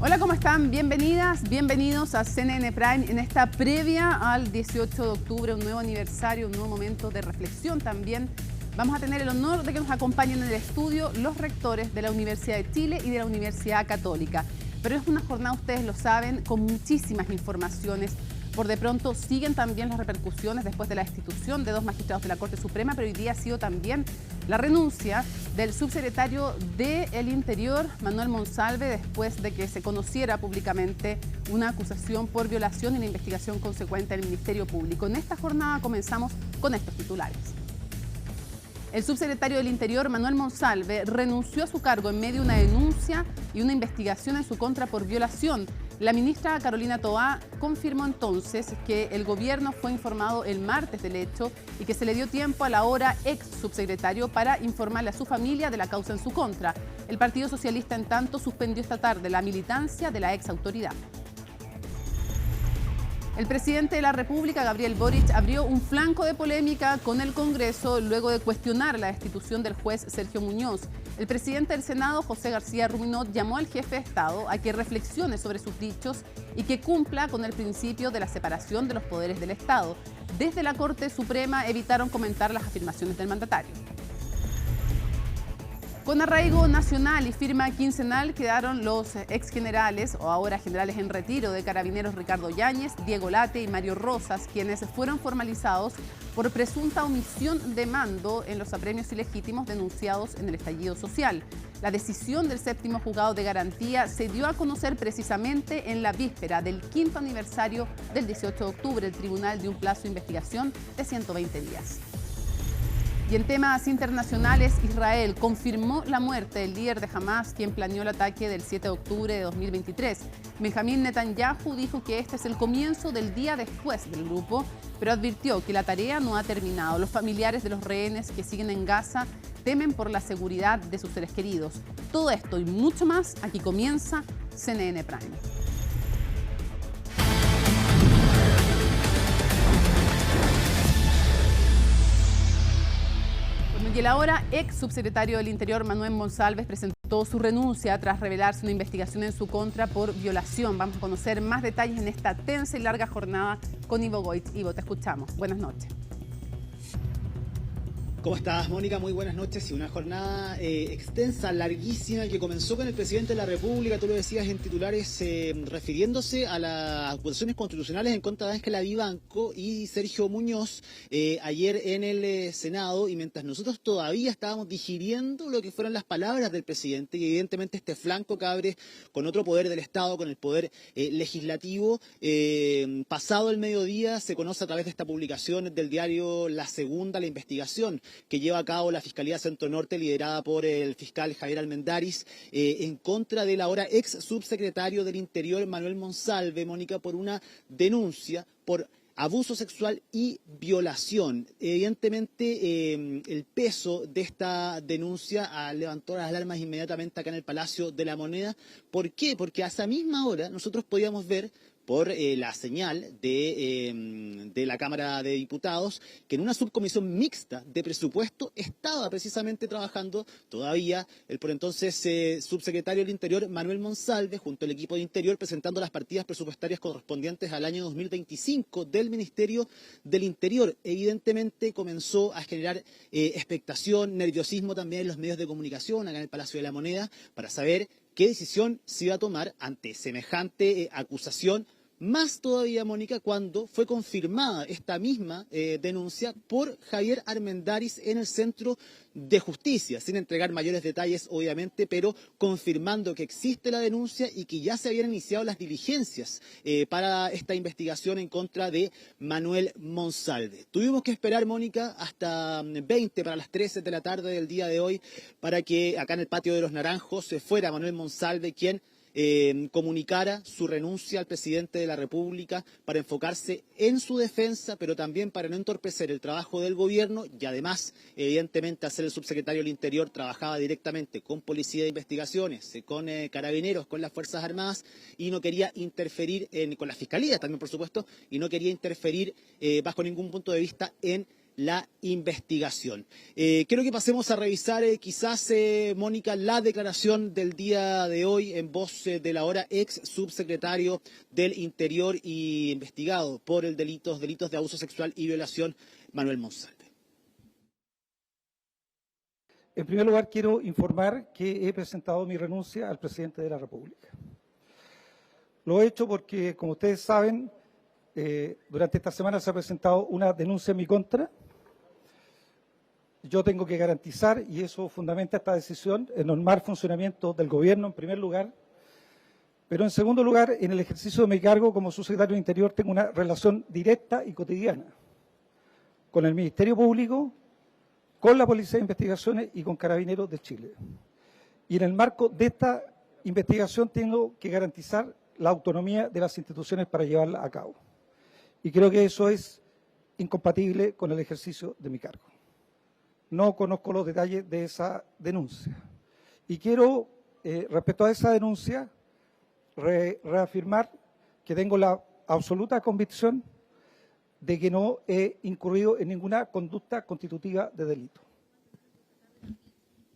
Hola, ¿cómo están? Bienvenidas, bienvenidos a CNN Prime en esta previa al 18 de octubre, un nuevo aniversario, un nuevo momento de reflexión también. Vamos a tener el honor de que nos acompañen en el estudio los rectores de la Universidad de Chile y de la Universidad Católica. Pero es una jornada, ustedes lo saben, con muchísimas informaciones. Por de pronto siguen también las repercusiones después de la destitución de dos magistrados de la Corte Suprema, pero hoy día ha sido también la renuncia del subsecretario del Interior, Manuel Monsalve, después de que se conociera públicamente una acusación por violación y una investigación consecuente del Ministerio Público. En esta jornada comenzamos con estos titulares. El subsecretario del Interior, Manuel Monsalve, renunció a su cargo en medio de una denuncia y una investigación en su contra por violación. La ministra Carolina Toá confirmó entonces que el gobierno fue informado el martes del hecho y que se le dio tiempo a la ahora ex subsecretario para informarle a su familia de la causa en su contra. El Partido Socialista, en tanto, suspendió esta tarde la militancia de la ex autoridad. El presidente de la República, Gabriel Boric, abrió un flanco de polémica con el Congreso luego de cuestionar la destitución del juez Sergio Muñoz. El presidente del Senado, José García Ruminot, llamó al jefe de Estado a que reflexione sobre sus dichos y que cumpla con el principio de la separación de los poderes del Estado. Desde la Corte Suprema evitaron comentar las afirmaciones del mandatario. Con arraigo nacional y firma quincenal quedaron los exgenerales o ahora generales en retiro de Carabineros Ricardo Yáñez, Diego Late y Mario Rosas, quienes fueron formalizados por presunta omisión de mando en los apremios ilegítimos denunciados en el estallido social. La decisión del séptimo juzgado de garantía se dio a conocer precisamente en la víspera del 5º aniversario del 18 de octubre. El tribunal dio un plazo de investigación de 120 días. Y en temas internacionales, Israel confirmó la muerte del líder de Hamas, quien planeó el ataque del 7 de octubre de 2023. Benjamín Netanyahu dijo que este es el comienzo del día después del grupo, pero advirtió que la tarea no ha terminado. Los familiares de los rehenes que siguen en Gaza temen por la seguridad de sus seres queridos. Todo esto y mucho más, aquí comienza CNN Prime. Y el ahora ex subsecretario del Interior, Manuel Monsalve, presentó su renuncia tras revelarse una investigación en su contra por violación. Vamos a conocer más detalles en esta tensa y larga jornada con Ivo Goitz. Ivo, te escuchamos. Buenas noches. ¿Cómo estás, Mónica? Muy buenas noches. Y una jornada extensa, larguísima, que comenzó con el presidente de la República, tú lo decías en titulares, refiriéndose a las acusaciones constitucionales en contra de Ángela Vivanco y Sergio Muñoz ayer en el Senado, y mientras nosotros todavía estábamos digiriendo lo que fueron las palabras del presidente, y evidentemente este flanco que abre con otro poder del Estado, con el poder legislativo, pasado el mediodía se conoce a través de esta publicación del diario La Segunda la investigación que lleva a cabo la Fiscalía Centro Norte, liderada por el fiscal Javier Armendáriz, en contra del ahora ex subsecretario del Interior, Manuel Monsalve, Mónica, por una denuncia por abuso sexual y violación. Evidentemente, el peso de esta denuncia levantó las alarmas inmediatamente acá en el Palacio de la Moneda. ¿Por qué? Porque a esa misma hora nosotros podíamos ver por la señal de la Cámara de Diputados, que en una subcomisión mixta de presupuesto estaba precisamente trabajando todavía el por entonces subsecretario del Interior, Manuel Monsalve, junto al equipo de Interior, presentando las partidas presupuestarias correspondientes al año 2025 del Ministerio del Interior. Evidentemente comenzó a generar expectación, nerviosismo también en los medios de comunicación, acá en el Palacio de la Moneda, para saber qué decisión se iba a tomar ante semejante acusación. Más todavía, Mónica, cuando fue confirmada esta misma denuncia por Javier Armendáriz en el Centro de Justicia, sin entregar mayores detalles, obviamente, pero confirmando que existe la denuncia y que ya se habían iniciado las diligencias para esta investigación en contra de Manuel Monsalve. Tuvimos que esperar, Mónica, hasta 20 para las 13 de la tarde del día de hoy para que acá en el Patio de los Naranjos se fuera Manuel Monsalve, quien comunicara su renuncia al presidente de la República para enfocarse en su defensa, pero también para no entorpecer el trabajo del gobierno, y además, evidentemente, al ser el subsecretario del Interior, trabajaba directamente con Policía de Investigaciones, con Carabineros, con las Fuerzas Armadas, y no quería interferir, con la Fiscalía también, por supuesto, y no quería interferir bajo ningún punto de vista en la investigación. Quiero que pasemos a revisar quizás, Mónica, la declaración del día de hoy en voz del ahora ex subsecretario del Interior y investigado por el delitos de abuso sexual y violación, Manuel Monsalve. En primer lugar, quiero informar que he presentado mi renuncia al presidente de la República. Lo he hecho porque, como ustedes saben, durante esta semana se ha presentado una denuncia en mi contra. Yo tengo que garantizar, y eso fundamenta esta decisión, el normal funcionamiento del gobierno en primer lugar, pero en segundo lugar, en el ejercicio de mi cargo como subsecretario de Interior tengo una relación directa y cotidiana con el Ministerio Público, con la Policía de Investigaciones y con Carabineros de Chile. Y en el marco de esta investigación tengo que garantizar la autonomía de las instituciones para llevarla a cabo. Y creo que eso es incompatible con el ejercicio de mi cargo. No conozco los detalles de esa denuncia. Y quiero, respecto a esa denuncia, reafirmar que tengo la absoluta convicción de que no he incurrido en ninguna conducta constitutiva de delito.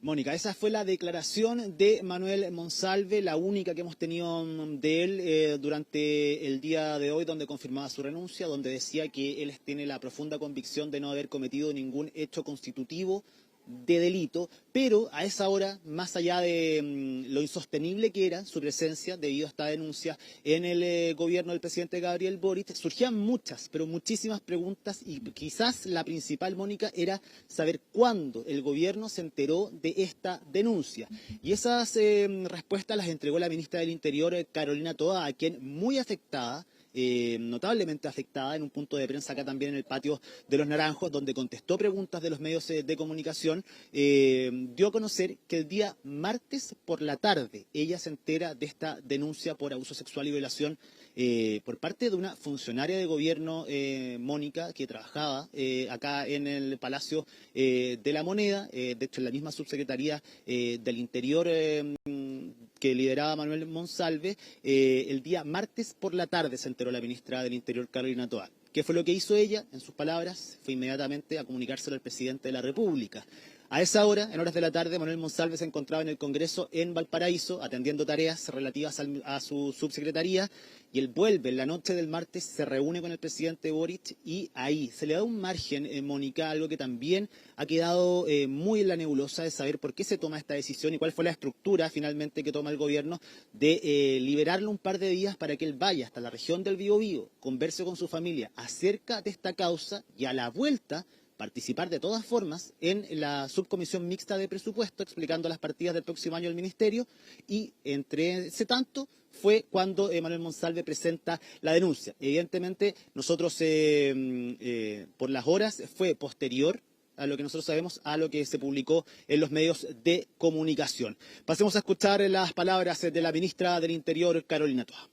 Mónica, esa fue la declaración de Manuel Monsalve, la única que hemos tenido de él durante el día de hoy, donde confirmaba su renuncia, donde decía que él tiene la profunda convicción de no haber cometido ningún hecho constitutivo de delito, pero a esa hora, más allá de lo insostenible que era su presencia debido a esta denuncia en el gobierno del presidente Gabriel Boric, surgían muchas, pero muchísimas preguntas, y quizás la principal, Mónica, era saber cuándo el gobierno se enteró de esta denuncia. Y esas respuestas las entregó la ministra del Interior, Carolina Toá, a quien muy afectada, notablemente afectada, en un punto de prensa acá también en el patio de Los Naranjos, donde contestó preguntas de los medios de comunicación, dio a conocer que el día martes por la tarde ella se entera de esta denuncia por abuso sexual y violación por parte de una funcionaria de gobierno, Mónica, que trabajaba acá en el Palacio de la Moneda, de hecho en la misma subsecretaría del Interior que lideraba Manuel Monsalve. El día martes por la tarde se enteró la ministra del Interior, Carolina Toá. ¿Qué fue lo que hizo ella? En sus palabras, fue inmediatamente a comunicárselo al presidente de la República. A esa hora, en horas de la tarde, Manuel Monsalve se encontraba en el Congreso en Valparaíso, atendiendo tareas relativas a su subsecretaría, y él vuelve en la noche del martes, se reúne con el presidente Boric, y ahí se le da un margen, Mónica, algo que también ha quedado muy en la nebulosa de saber por qué se toma esta decisión y cuál fue la estructura finalmente que toma el gobierno de liberarlo un par de días para que él vaya hasta la región del Biobío, converse con su familia acerca de esta causa, y a la vuelta participar de todas formas en la subcomisión mixta de presupuesto, explicando las partidas del próximo año del ministerio, y entre ese tanto fue cuando Manuel Monsalve presenta la denuncia. Evidentemente, nosotros por las horas fue posterior a lo que nosotros sabemos, a lo que se publicó en los medios de comunicación. Pasemos a escuchar las palabras de la ministra del Interior, Carolina Toá.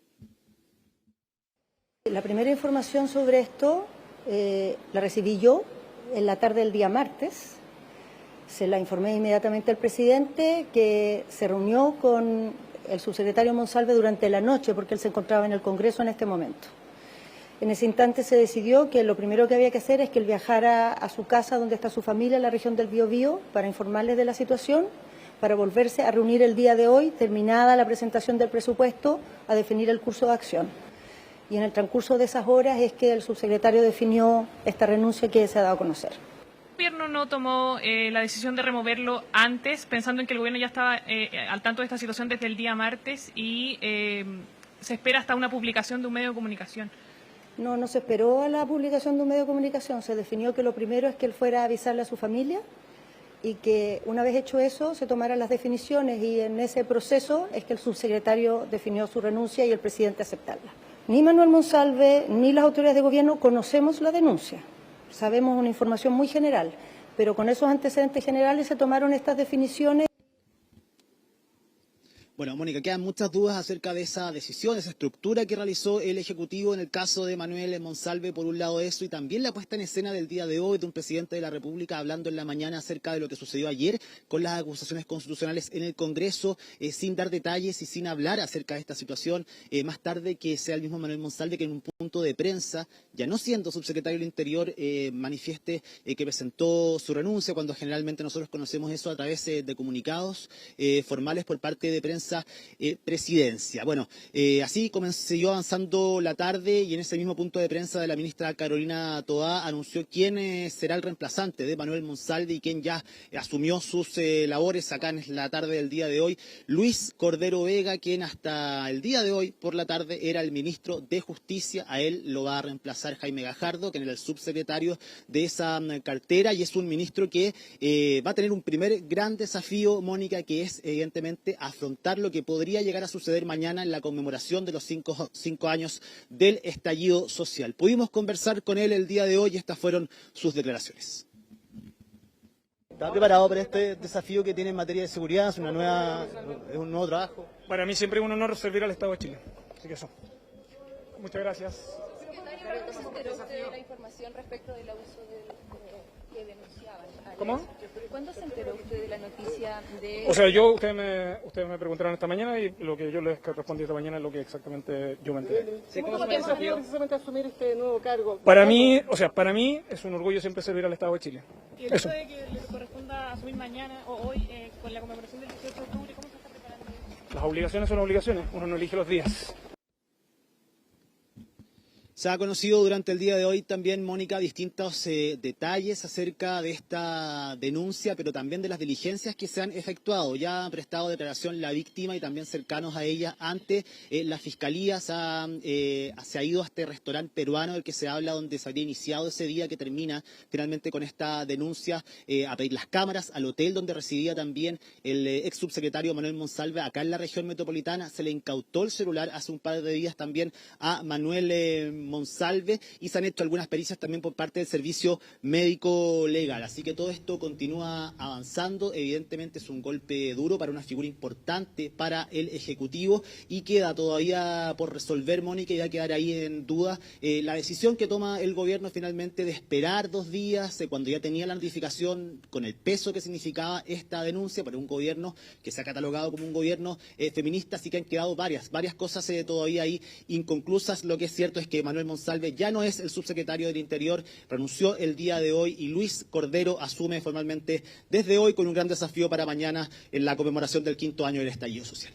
La primera información sobre esto la recibí yo en la tarde del día martes. Se la informé inmediatamente al presidente, que se reunió con el subsecretario Monsalve durante la noche, porque él se encontraba en el Congreso en este momento. En ese instante se decidió que lo primero que había que hacer es que él viajara a su casa, donde está su familia, en la región del Biobío, para informarles de la situación, para volverse a reunir el día de hoy, terminada la presentación del presupuesto, a definir el curso de acción. Y en el transcurso de esas horas es que el subsecretario definió esta renuncia que se ha dado a conocer. ¿El gobierno no tomó la decisión de removerlo antes, pensando en que el gobierno ya estaba al tanto de esta situación desde el día martes y se espera hasta una publicación de un medio de comunicación? No, no se esperó a la publicación de un medio de comunicación. Se definió que lo primero es que él fuera a avisarle a su familia y que una vez hecho eso se tomaran las definiciones, y en ese proceso es que el subsecretario definió su renuncia y el presidente aceptarla. Ni Manuel Monsalve ni las autoridades de gobierno conocemos la denuncia. Sabemos una información muy general, pero con esos antecedentes generales se tomaron estas definiciones. Bueno, Mónica, quedan muchas dudas acerca de esa decisión, de esa estructura que realizó el Ejecutivo en el caso de Manuel Monsalve, por un lado eso, y también la puesta en escena del día de hoy de un presidente de la República hablando en la mañana acerca de lo que sucedió ayer con las acusaciones constitucionales en el Congreso, sin dar detalles y sin hablar acerca de esta situación. Más tarde que sea el mismo Manuel Monsalve que en un punto de prensa, ya no siendo subsecretario del Interior, manifieste que presentó su renuncia, cuando generalmente nosotros conocemos eso a través de comunicados formales por parte de prensa presidencia. Bueno, así siguió avanzando la tarde y en ese mismo punto de prensa de la ministra Carolina Toá anunció quién será el reemplazante de Manuel Monsalve y quien ya asumió sus labores acá en la tarde del día de hoy, Luis Cordero Vega, quien hasta el día de hoy por la tarde era el ministro de Justicia. A él lo va a reemplazar Jaime Gajardo, quien era el subsecretario de esa cartera, y es un ministro que va a tener un primer gran desafío, Mónica, que es evidentemente afrontar lo que podría llegar a suceder mañana en la conmemoración de los cinco años del estallido social. Pudimos conversar con él el día de hoy y estas fueron sus declaraciones. ¿Está preparado para este desafío que tiene en materia de seguridad? ¿Es un nuevo trabajo? Para mí siempre es un honor servir al Estado de Chile. Así que eso. Muchas gracias. ¿Cuándo se enteró usted de la información respecto del abuso que denunciaban? ¿Cómo? ¿Cuándo se enteró usted de la noticia de...? O sea, ustedes me preguntaron esta mañana y lo que yo les respondí esta mañana es lo que exactamente yo me enteré. ¿Cómo fue precisamente asumir este nuevo cargo? Para mí es un orgullo siempre servir al Estado de Chile. ¿Y el hecho de que le corresponda asumir mañana o hoy con la conmemoración del 18 de octubre, cómo se está preparando? Las obligaciones son obligaciones, uno no elige los días. Se ha conocido durante el día de hoy también, Mónica, distintos detalles acerca de esta denuncia, pero también de las diligencias que se han efectuado. Ya han prestado declaración la víctima y también cercanos a ella ante la Fiscalía. Se ha ido a este restaurante peruano del que se habla, donde se había iniciado ese día que termina finalmente con esta denuncia, a pedir las cámaras al hotel donde residía también el ex subsecretario Manuel Monsalve, acá en la región metropolitana. Se le incautó el celular hace un par de días también a Manuel Monsalve y se han hecho algunas pericias también por parte del servicio médico legal. Así que todo esto continúa avanzando. Evidentemente es un golpe duro para una figura importante para el Ejecutivo y queda todavía por resolver, Mónica, y va a quedar ahí en duda la decisión que toma el gobierno finalmente de esperar 2 días cuando ya tenía la notificación con el peso que significaba esta denuncia para un gobierno que se ha catalogado como un gobierno feminista. Así que han quedado varias cosas todavía ahí inconclusas. Lo que es cierto es que Manuel Monsalve ya no es el subsecretario del Interior, renunció el día de hoy y Luis Cordero asume formalmente desde hoy con un gran desafío para mañana en la conmemoración del 5º año del estallido social.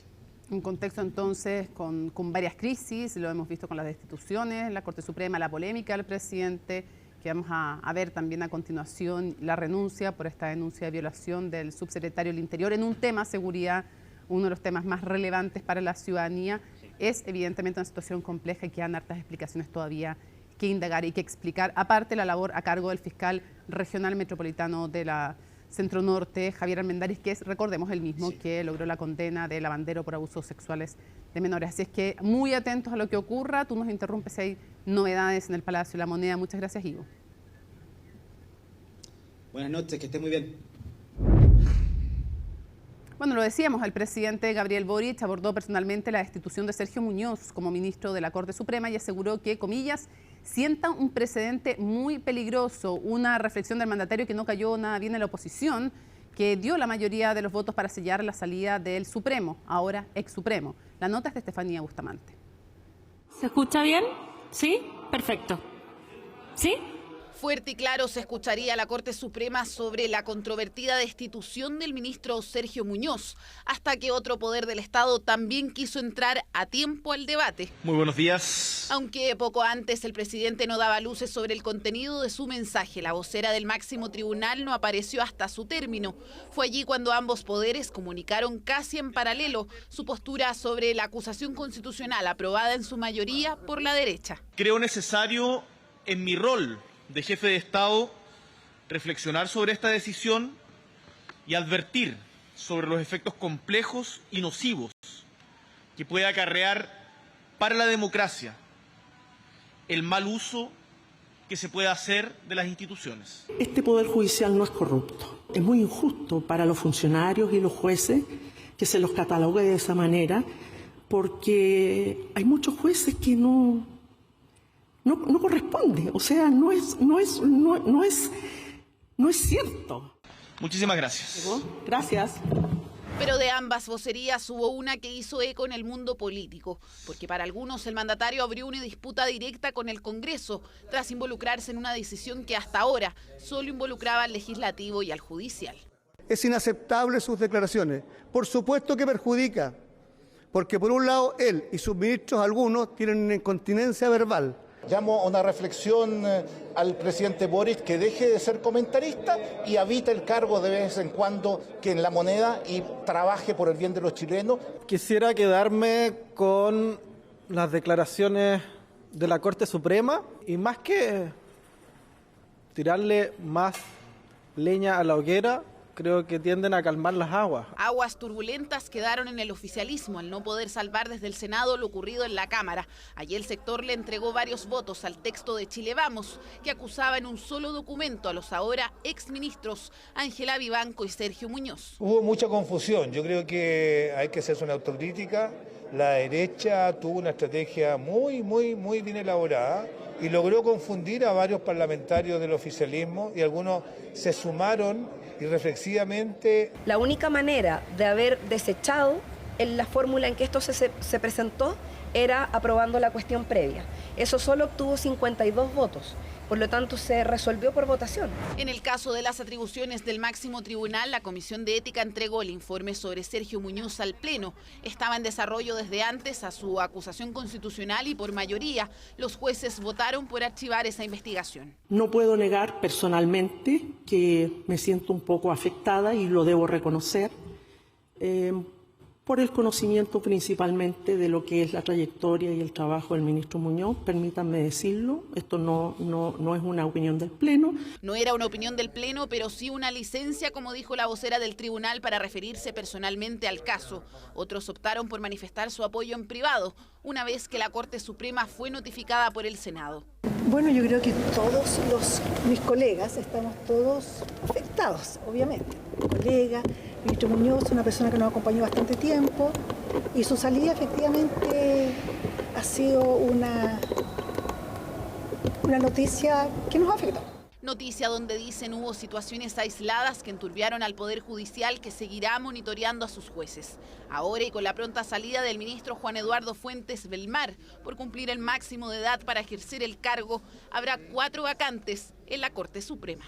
Un contexto entonces con varias crisis, lo hemos visto con las destituciones, la Corte Suprema, la polémica del presidente, que vamos a ver también a continuación la renuncia por esta denuncia de violación del subsecretario del Interior en un tema seguridad, uno de los temas más relevantes para la ciudadanía. Es evidentemente una situación compleja y quedan hartas explicaciones todavía que indagar y que explicar. Aparte, la labor a cargo del fiscal regional metropolitano de la Centro Norte, Javier Armendáriz, que es, recordemos, el mismo que logró la condena de Lavandero por abusos sexuales de menores. Así es que muy atentos a lo que ocurra. Tú nos interrumpes si hay novedades en el Palacio de la Moneda. Muchas gracias, Ivo. Buenas noches, que esté muy bien. Bueno, lo decíamos, el presidente Gabriel Boric abordó personalmente la destitución de Sergio Muñoz como ministro de la Corte Suprema y aseguró que, comillas, sienta un precedente muy peligroso. Una reflexión del mandatario que no cayó nada bien en la oposición, que dio la mayoría de los votos para sellar la salida del Supremo, ahora ex Supremo. La nota es de Estefanía Bustamante. ¿Se escucha bien? ¿Sí? Perfecto. ¿Sí? Fuerte y claro se escucharía a la Corte Suprema sobre la controvertida destitución del ministro Sergio Muñoz, hasta que otro poder del Estado también quiso entrar a tiempo al debate. Muy buenos días. Aunque poco antes el presidente no daba luces sobre el contenido de su mensaje, la vocera del máximo tribunal no apareció hasta su término. Fue allí cuando ambos poderes comunicaron casi en paralelo su postura sobre la acusación constitucional aprobada en su mayoría por la derecha. Creo necesario, en mi rol de jefe de Estado, reflexionar sobre esta decisión y advertir sobre los efectos complejos y nocivos que puede acarrear para la democracia el mal uso que se puede hacer de las instituciones. Este Poder Judicial no es corrupto. Es muy injusto para los funcionarios y los jueces que se los catalogue de esa manera, porque hay muchos jueces que no corresponde, o sea, no es cierto. Muchísimas gracias. Gracias. Pero de ambas vocerías hubo una que hizo eco en el mundo político, porque para algunos el mandatario abrió una disputa directa con el Congreso tras involucrarse en una decisión que hasta ahora solo involucraba al legislativo y al judicial. Es inaceptable sus declaraciones. Por supuesto que perjudica, porque por un lado él y sus ministros algunos tienen una incontinencia verbal. Llamo a una reflexión al presidente Boric que deje de ser comentarista y habite el cargo de vez en cuando que en La Moneda y trabaje por el bien de los chilenos. Quisiera quedarme con las declaraciones de la Corte Suprema y más que tirarle más leña a la hoguera, creo que tienden a calmar las aguas. Aguas turbulentas quedaron en el oficialismo al no poder salvar desde el Senado lo ocurrido en la Cámara. Allí el sector le entregó varios votos al texto de Chile Vamos, que acusaba en un solo documento a los ahora exministros Ángela Vivanco y Sergio Muñoz. Hubo mucha confusión, yo creo que hay que hacerse una autocrítica. La derecha tuvo una estrategia muy bien elaborada y logró confundir a varios parlamentarios del oficialismo y algunos se sumaron y reflexivamente. La única manera de haber desechado en la fórmula en que esto se presentó era aprobando la cuestión previa. Eso solo obtuvo 52 votos. Por lo tanto, se resolvió por votación. En el caso de las atribuciones del máximo tribunal, la Comisión de Ética entregó el informe sobre Sergio Muñoz al Pleno. Estaba en desarrollo desde antes a su acusación constitucional y por mayoría los jueces votaron por archivar esa investigación. No puedo negar personalmente que me siento un poco afectada y lo debo reconocer. Por el conocimiento principalmente de lo que es la trayectoria y el trabajo del ministro Muñoz, permítanme decirlo, esto no es una opinión del Pleno. No era una opinión del Pleno, pero sí una licencia, como dijo la vocera del tribunal, para referirse personalmente al caso. Otros optaron por manifestar su apoyo en privado, una vez que la Corte Suprema fue notificada por el Senado. Bueno, yo creo que todos mis colegas estamos todos afectados, obviamente. Mi colega, el ministro Muñoz, una persona que nos acompañó bastante tiempo, y su salida efectivamente ha sido una noticia que nos afectó. Noticia donde dicen hubo situaciones aisladas que enturbiaron al Poder Judicial, que seguirá monitoreando a sus jueces. Ahora, y con la pronta salida del ministro Juan Eduardo Fuentes Belmar por cumplir el máximo de edad para ejercer el cargo, habrá 4 vacantes en la Corte Suprema.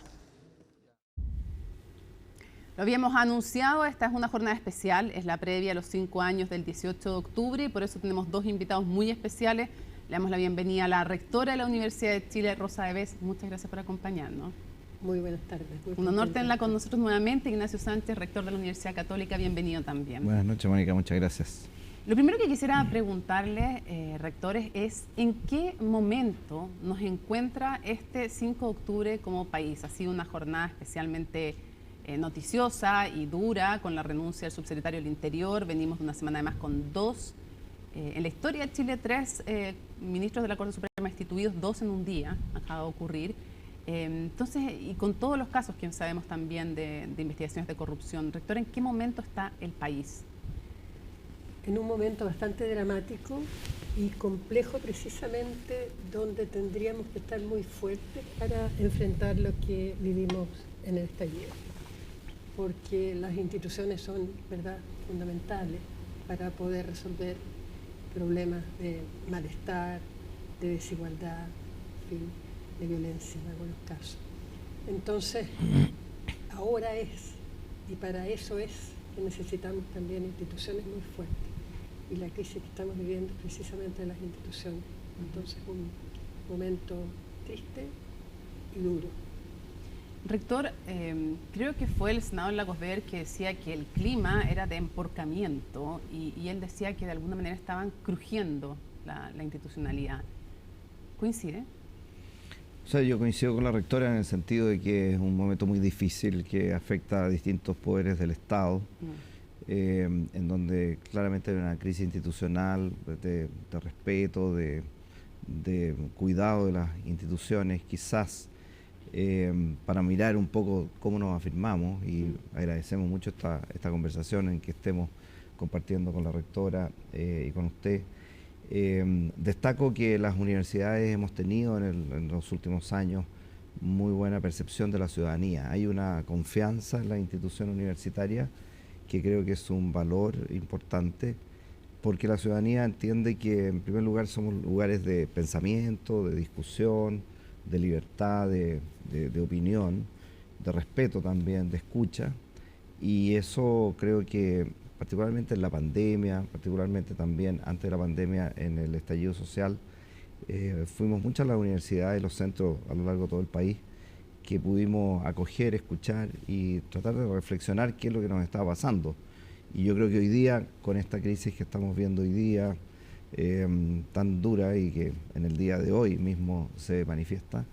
Lo habíamos anunciado, esta es una jornada especial, es la previa a los 5 años del 18 de octubre y por eso tenemos 2 invitados muy especiales. Le damos la bienvenida a la rectora de la Universidad de Chile, Rosa de Bes. Muchas gracias por acompañarnos. Muy buenas tardes. Un honor tenerla con nosotros nuevamente. Ignacio Sánchez, rector de la Universidad Católica, bienvenido también. Buenas noches, Mónica, muchas gracias. Lo primero que quisiera preguntarle, rectores, es en qué momento nos encuentra este 5 de octubre como país. Ha sido una jornada especialmente noticiosa y dura, con la renuncia del subsecretario del Interior. Venimos de una semana además con 2. En la historia de Chile, 3 ministros de la Corte Suprema instituidos, 2 en un día, acaba de ocurrir. Entonces, y con todos los casos que sabemos también de investigaciones de corrupción, rector, ¿en qué momento está el país? En un momento bastante dramático y complejo, precisamente donde tendríamos que estar muy fuertes para enfrentar lo que vivimos en el estallido, porque las instituciones son, ¿verdad?, fundamentales para poder resolver problemas de malestar, de desigualdad, en fin, de violencia en algunos casos. Entonces, ahora es, y para eso es que necesitamos también instituciones muy fuertes. Y la crisis que estamos viviendo es precisamente de las instituciones. Entonces, un momento triste y duro. Rector, creo que fue el senador Lagos Weber que decía que el clima era de emporcamiento y él decía que de alguna manera estaban crujiendo la institucionalidad. ¿Coincide? O sea, yo coincido con la rectora en el sentido de que es un momento muy difícil que afecta a distintos poderes del Estado, en donde claramente hay una crisis institucional de respeto, de cuidado de las instituciones, quizás para mirar un poco cómo nos afirmamos, y agradecemos mucho esta conversación en que estemos compartiendo con la rectora y con usted. Destaco que las universidades hemos tenido en los últimos años muy buena percepción de la ciudadanía. Hay una confianza en la institución universitaria que creo que es un valor importante, porque la ciudadanía entiende que en primer lugar somos lugares de pensamiento, de discusión, de libertad, de opinión, de respeto también, de escucha, y eso creo que particularmente en la pandemia, particularmente también antes de la pandemia en el estallido social, fuimos muchas las universidades y los centros a lo largo de todo el país que pudimos acoger, escuchar y tratar de reflexionar qué es lo que nos estaba pasando. Y yo creo que hoy día, con esta crisis que estamos viendo hoy día, tan dura y que en el día de hoy mismo se manifiesta,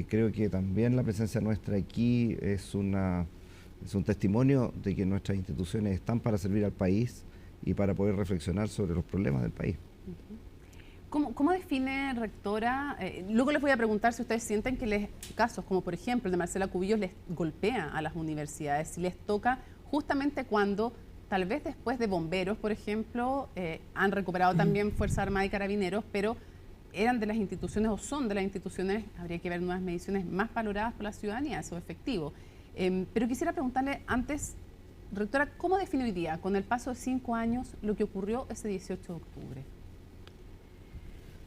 creo que también la presencia nuestra aquí es un testimonio de que nuestras instituciones están para servir al país y para poder reflexionar sobre los problemas del país. ¿Cómo define, rectora? Luego les voy a preguntar si ustedes sienten que casos como por ejemplo el de Marcela Cubillos les golpea a las universidades, si les toca justamente cuando tal vez después de bomberos, por ejemplo, han recuperado también Fuerza Armada y Carabineros, pero eran de las instituciones o son de las instituciones, habría que ver nuevas mediciones, más valoradas por la ciudadanía, eso es efectivo. Pero quisiera preguntarle antes, rectora, ¿cómo define hoy día, con el paso de 5 años, lo que ocurrió ese 18 de octubre?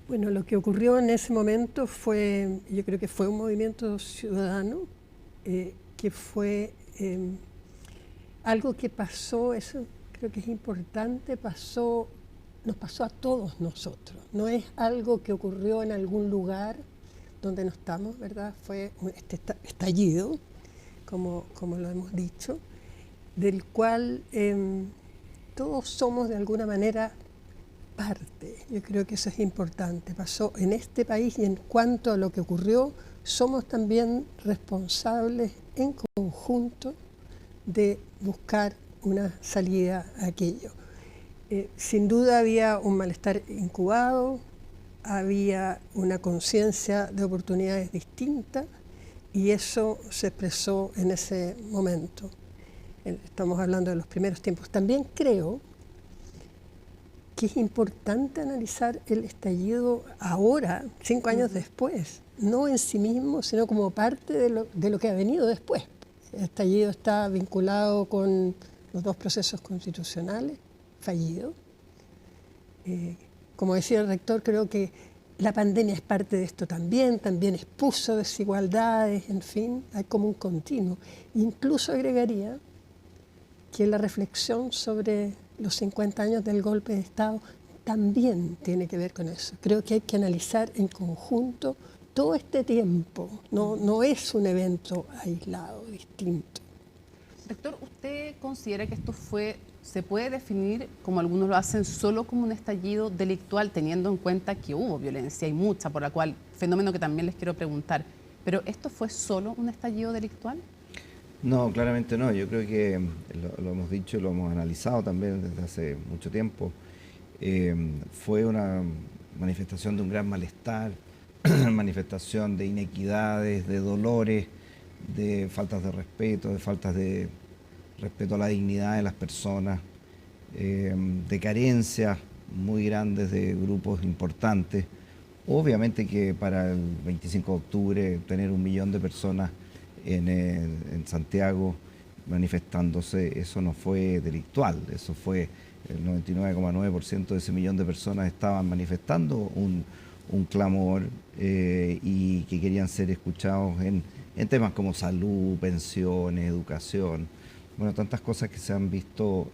Bueno, lo que ocurrió en ese momento fue, yo creo que fue un movimiento ciudadano, que fue algo que pasó, eso creo que es importante, nos pasó a todos nosotros. No es algo que ocurrió en algún lugar donde no estamos, ¿verdad? Fue este estallido, como lo hemos dicho, del cual todos somos de alguna manera parte. Yo creo que eso es importante. Pasó en este país y en cuanto a lo que ocurrió, somos también responsables en conjunto de buscar una salida a aquello. Sin duda había un malestar incubado, había una conciencia de oportunidades distintas y eso se expresó en ese momento. Estamos hablando de los primeros tiempos. También creo que es importante analizar el estallido ahora, 5 años después, no en sí mismo, sino como parte de lo que ha venido después. El estallido está vinculado con los 2 procesos constitucionales fallidos. Como decía el rector, creo que la pandemia es parte de esto también expuso desigualdades, en fin, hay como un continuo. Incluso agregaría que la reflexión sobre los 50 años del golpe de Estado también tiene que ver con eso. Creo que hay que analizar en conjunto todo este tiempo, no es un evento aislado, distinto. Rector, ¿usted considera que esto se puede definir, como algunos lo hacen, solo como un estallido delictual, teniendo en cuenta que hubo violencia y mucha, por la cual, fenómeno que también les quiero preguntar, pero ¿esto fue solo un estallido delictual? No, claramente no. Yo creo que lo hemos dicho y lo hemos analizado también desde hace mucho tiempo. Fue una manifestación de un gran malestar, manifestación de inequidades, de dolores, de faltas de respeto, de faltas de respeto a la dignidad de las personas, de carencias muy grandes de grupos importantes. Obviamente que para el 25 de octubre tener 1 millón de personas en Santiago manifestándose, eso no fue delictual, eso fue el 99,9% de ese 1 millón de personas estaban manifestando un clamor y que querían ser escuchados en temas como salud, pensiones, educación, bueno, tantas cosas que se han visto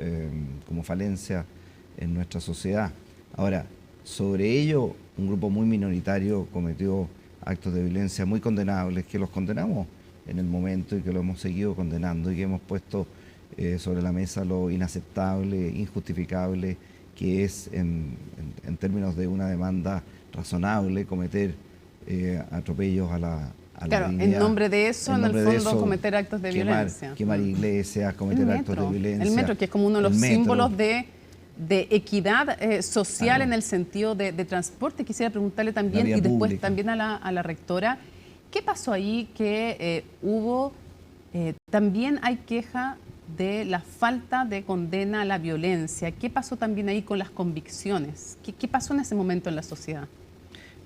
como falencia en nuestra sociedad. Ahora, sobre ello, un grupo muy minoritario cometió actos de violencia muy condenables, que los condenamos en el momento y que lo hemos seguido condenando y que hemos puesto sobre la mesa lo inaceptable, injustificable que es en términos de una demanda razonable cometer atropellos a la claro, dignidad. En nombre de eso, en el fondo, cometer actos de violencia. Quemar iglesias, cometer actos de violencia. El metro, que es como uno de los símbolos de equidad social en el sentido de transporte. Quisiera preguntarle también, y después pública. También a la rectora, ¿qué pasó ahí que hubo? También hay queja de la falta de condena a la violencia. ¿Qué pasó también ahí con las convicciones? ¿Qué pasó en ese momento en la sociedad?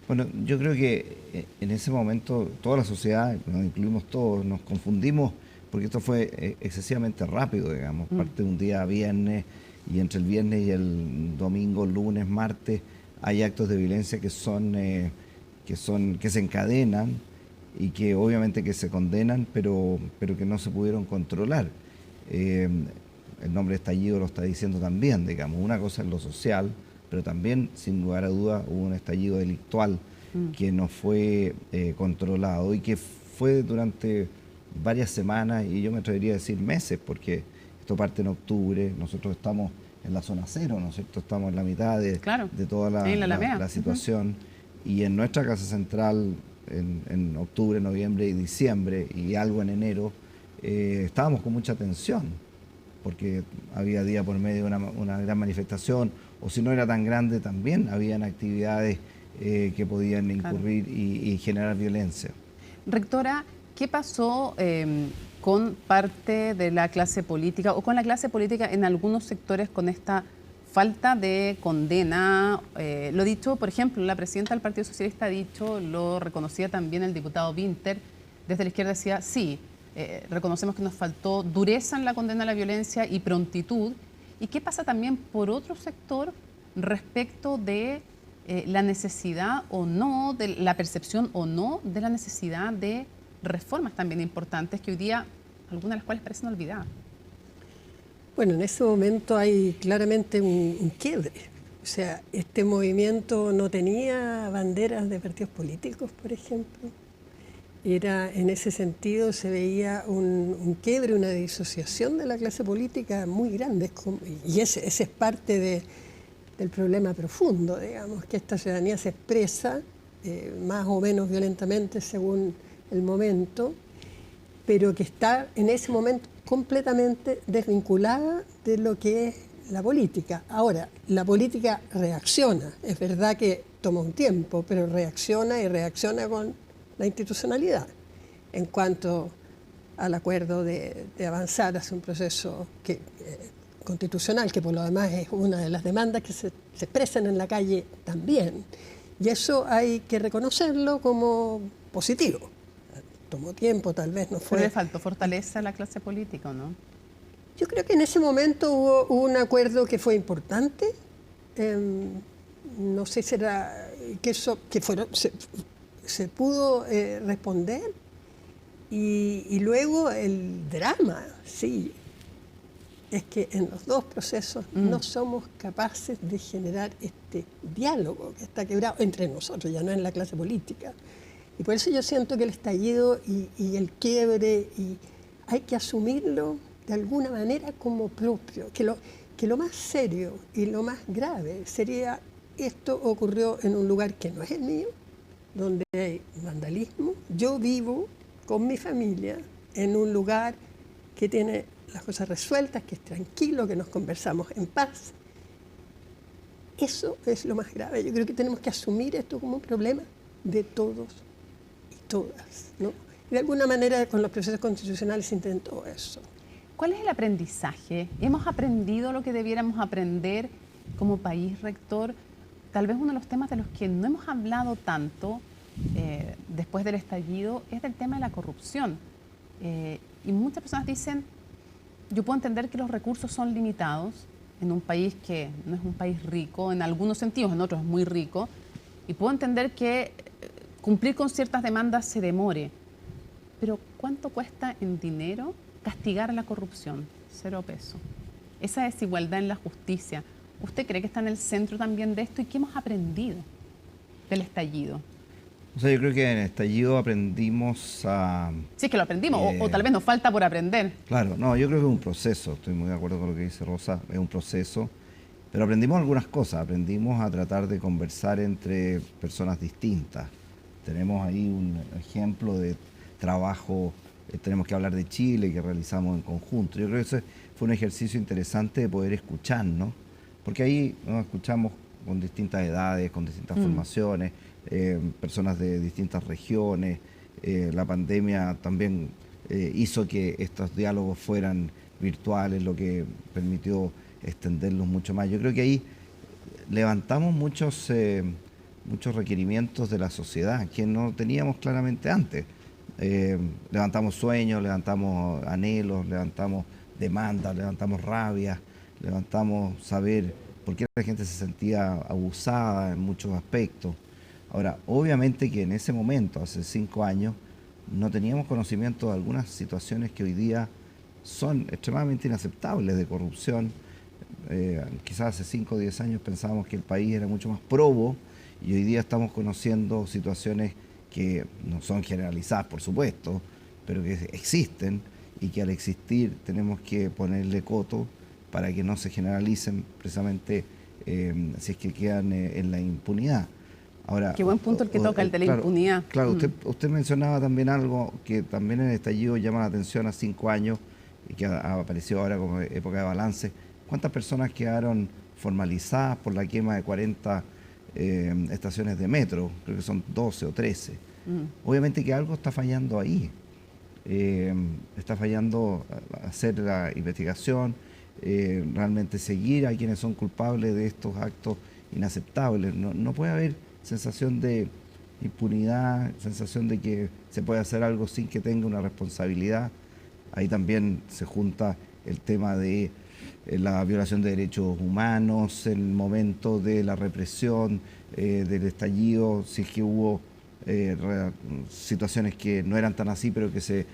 Bueno, yo creo que en ese momento toda la sociedad, nos incluimos todos, nos confundimos porque esto fue excesivamente rápido, digamos. Parte de un día viernes y entre el viernes y el domingo, lunes, martes, hay actos de violencia que se encadenan y que obviamente que se condenan, pero que no se pudieron controlar. El nombre estallido lo está diciendo también, digamos. Una cosa es lo social, pero también, sin lugar a dudas, hubo un estallido delictual que no fue controlado y que fue durante varias semanas, y yo me atrevería a decir meses, porque esto parte en octubre, nosotros estamos en la zona cero, ¿no es cierto? Estamos en la mitad de toda la situación, y en nuestra Casa Central, en octubre, noviembre y diciembre, y algo en enero, estábamos con mucha tensión, porque había día por medio una gran manifestación, o si no era tan grande también habían actividades que podían incurrir y generar violencia. Rectora, ¿qué pasó con parte de la clase política o con la clase política en algunos sectores con esta falta de condena? Lo dicho, por ejemplo, la presidenta del Partido Socialista ha dicho, lo reconocía también el diputado Winter, desde la izquierda decía, sí, reconocemos que nos faltó dureza en la condena a la violencia y prontitud. ¿Y qué pasa también por otro sector respecto de la necesidad o no, de la percepción o no de la necesidad de reformas también importantes que hoy día, algunas de las cuales parecen olvidadas? Bueno, en ese momento hay claramente un quiebre. O sea, este movimiento no tenía banderas de partidos políticos, por ejemplo. Era, en ese sentido, se veía un quiebre, una disociación de la clase política muy grande. Y ese es parte del problema profundo, digamos, que esta ciudadanía se expresa más o menos violentamente según el momento, pero que está en ese momento completamente desvinculada de lo que es la política. Ahora, la política reacciona, es verdad que toma un tiempo, pero reacciona y reacciona con la institucionalidad en cuanto al acuerdo de avanzar hacia un proceso constitucional, que por lo demás es una de las demandas que se expresan en la calle también. Y eso hay que reconocerlo como positivo. Tomó tiempo, tal vez no fue... Pero le faltó fortaleza a la clase política, ¿no? Yo creo que en ese momento hubo un acuerdo que fue importante. No sé si será que eso se pudo responder. Y luego el drama, sí, es que en los dos procesos no somos capaces de generar este diálogo que está quebrado entre nosotros, ya no en la clase política. Y por eso yo siento que el estallido y el quiebre hay que asumirlo de alguna manera como propio, que lo más serio y lo más grave sería esto ocurrió en un lugar que no es el mío, donde hay vandalismo. Yo vivo con mi familia en un lugar que tiene las cosas resueltas, que es tranquilo, que nos conversamos en paz. Eso es lo más grave. Yo creo que tenemos que asumir esto como un problema de todos y todas, ¿no? Y de alguna manera con los procesos constitucionales se intentó eso. ¿Cuál es el aprendizaje? ¿Hemos aprendido lo que debiéramos aprender como país, rector? Tal vez uno de los temas de los que no hemos hablado tanto después del estallido es del tema de la corrupción. Y muchas personas dicen, yo puedo entender que los recursos son limitados en un país que no es un país rico, en algunos sentidos, en otros es muy rico, y puedo entender que cumplir con ciertas demandas se demore. Pero ¿cuánto cuesta en dinero castigar la corrupción? 0 pesos. Esa desigualdad en la justicia, ¿usted cree que está en el centro también de esto? ¿Y qué hemos aprendido del estallido? O sea, yo creo que en el estallido aprendimos a... Sí, es que lo aprendimos, o tal vez nos falta por aprender. Claro, no, yo creo que es un proceso, estoy muy de acuerdo con lo que dice Rosa, es un proceso, pero aprendimos algunas cosas, aprendimos a tratar de conversar entre personas distintas. Tenemos ahí un ejemplo de trabajo, tenemos que hablar de Chile, que realizamos en conjunto. Yo creo que ese fue un ejercicio interesante de poder escucharnos, porque ahí nos escuchamos con distintas edades, con distintas formaciones, personas de distintas regiones. La pandemia también hizo que estos diálogos fueran virtuales, lo que permitió extenderlos mucho más. Yo creo que ahí levantamos muchos requerimientos de la sociedad que no teníamos claramente antes. Levantamos sueños, levantamos anhelos, levantamos demandas, levantamos rabia, levantamos saber por qué la gente se sentía abusada en muchos aspectos. Ahora, obviamente que en ese momento, hace 5 años, no teníamos conocimiento de algunas situaciones que hoy día son extremadamente inaceptables de corrupción. Quizás hace 5 o 10 años pensábamos que el país era mucho más probo y hoy día estamos conociendo situaciones que no son generalizadas, por supuesto, pero que existen y que al existir tenemos que ponerle coto para que no se generalicen precisamente si es que quedan en la impunidad. Ahora, qué buen punto el que toca, el de la impunidad. Claro, usted mencionaba también algo que también en el estallido llama la atención a 5 años y que ha aparecido ahora como época de balance. ¿Cuántas personas quedaron formalizadas por la quema de 40 estaciones de metro? Creo que son 12 o 13. Obviamente que algo está fallando ahí. Está fallando hacer la investigación, realmente seguir a quienes son culpables de estos actos inaceptables. No puede haber sensación de impunidad, sensación de que se puede hacer algo sin que tenga una responsabilidad. Ahí también se junta el tema de la violación de derechos humanos, el momento de la represión, del estallido, si es que hubo situaciones que no eran tan así, pero que se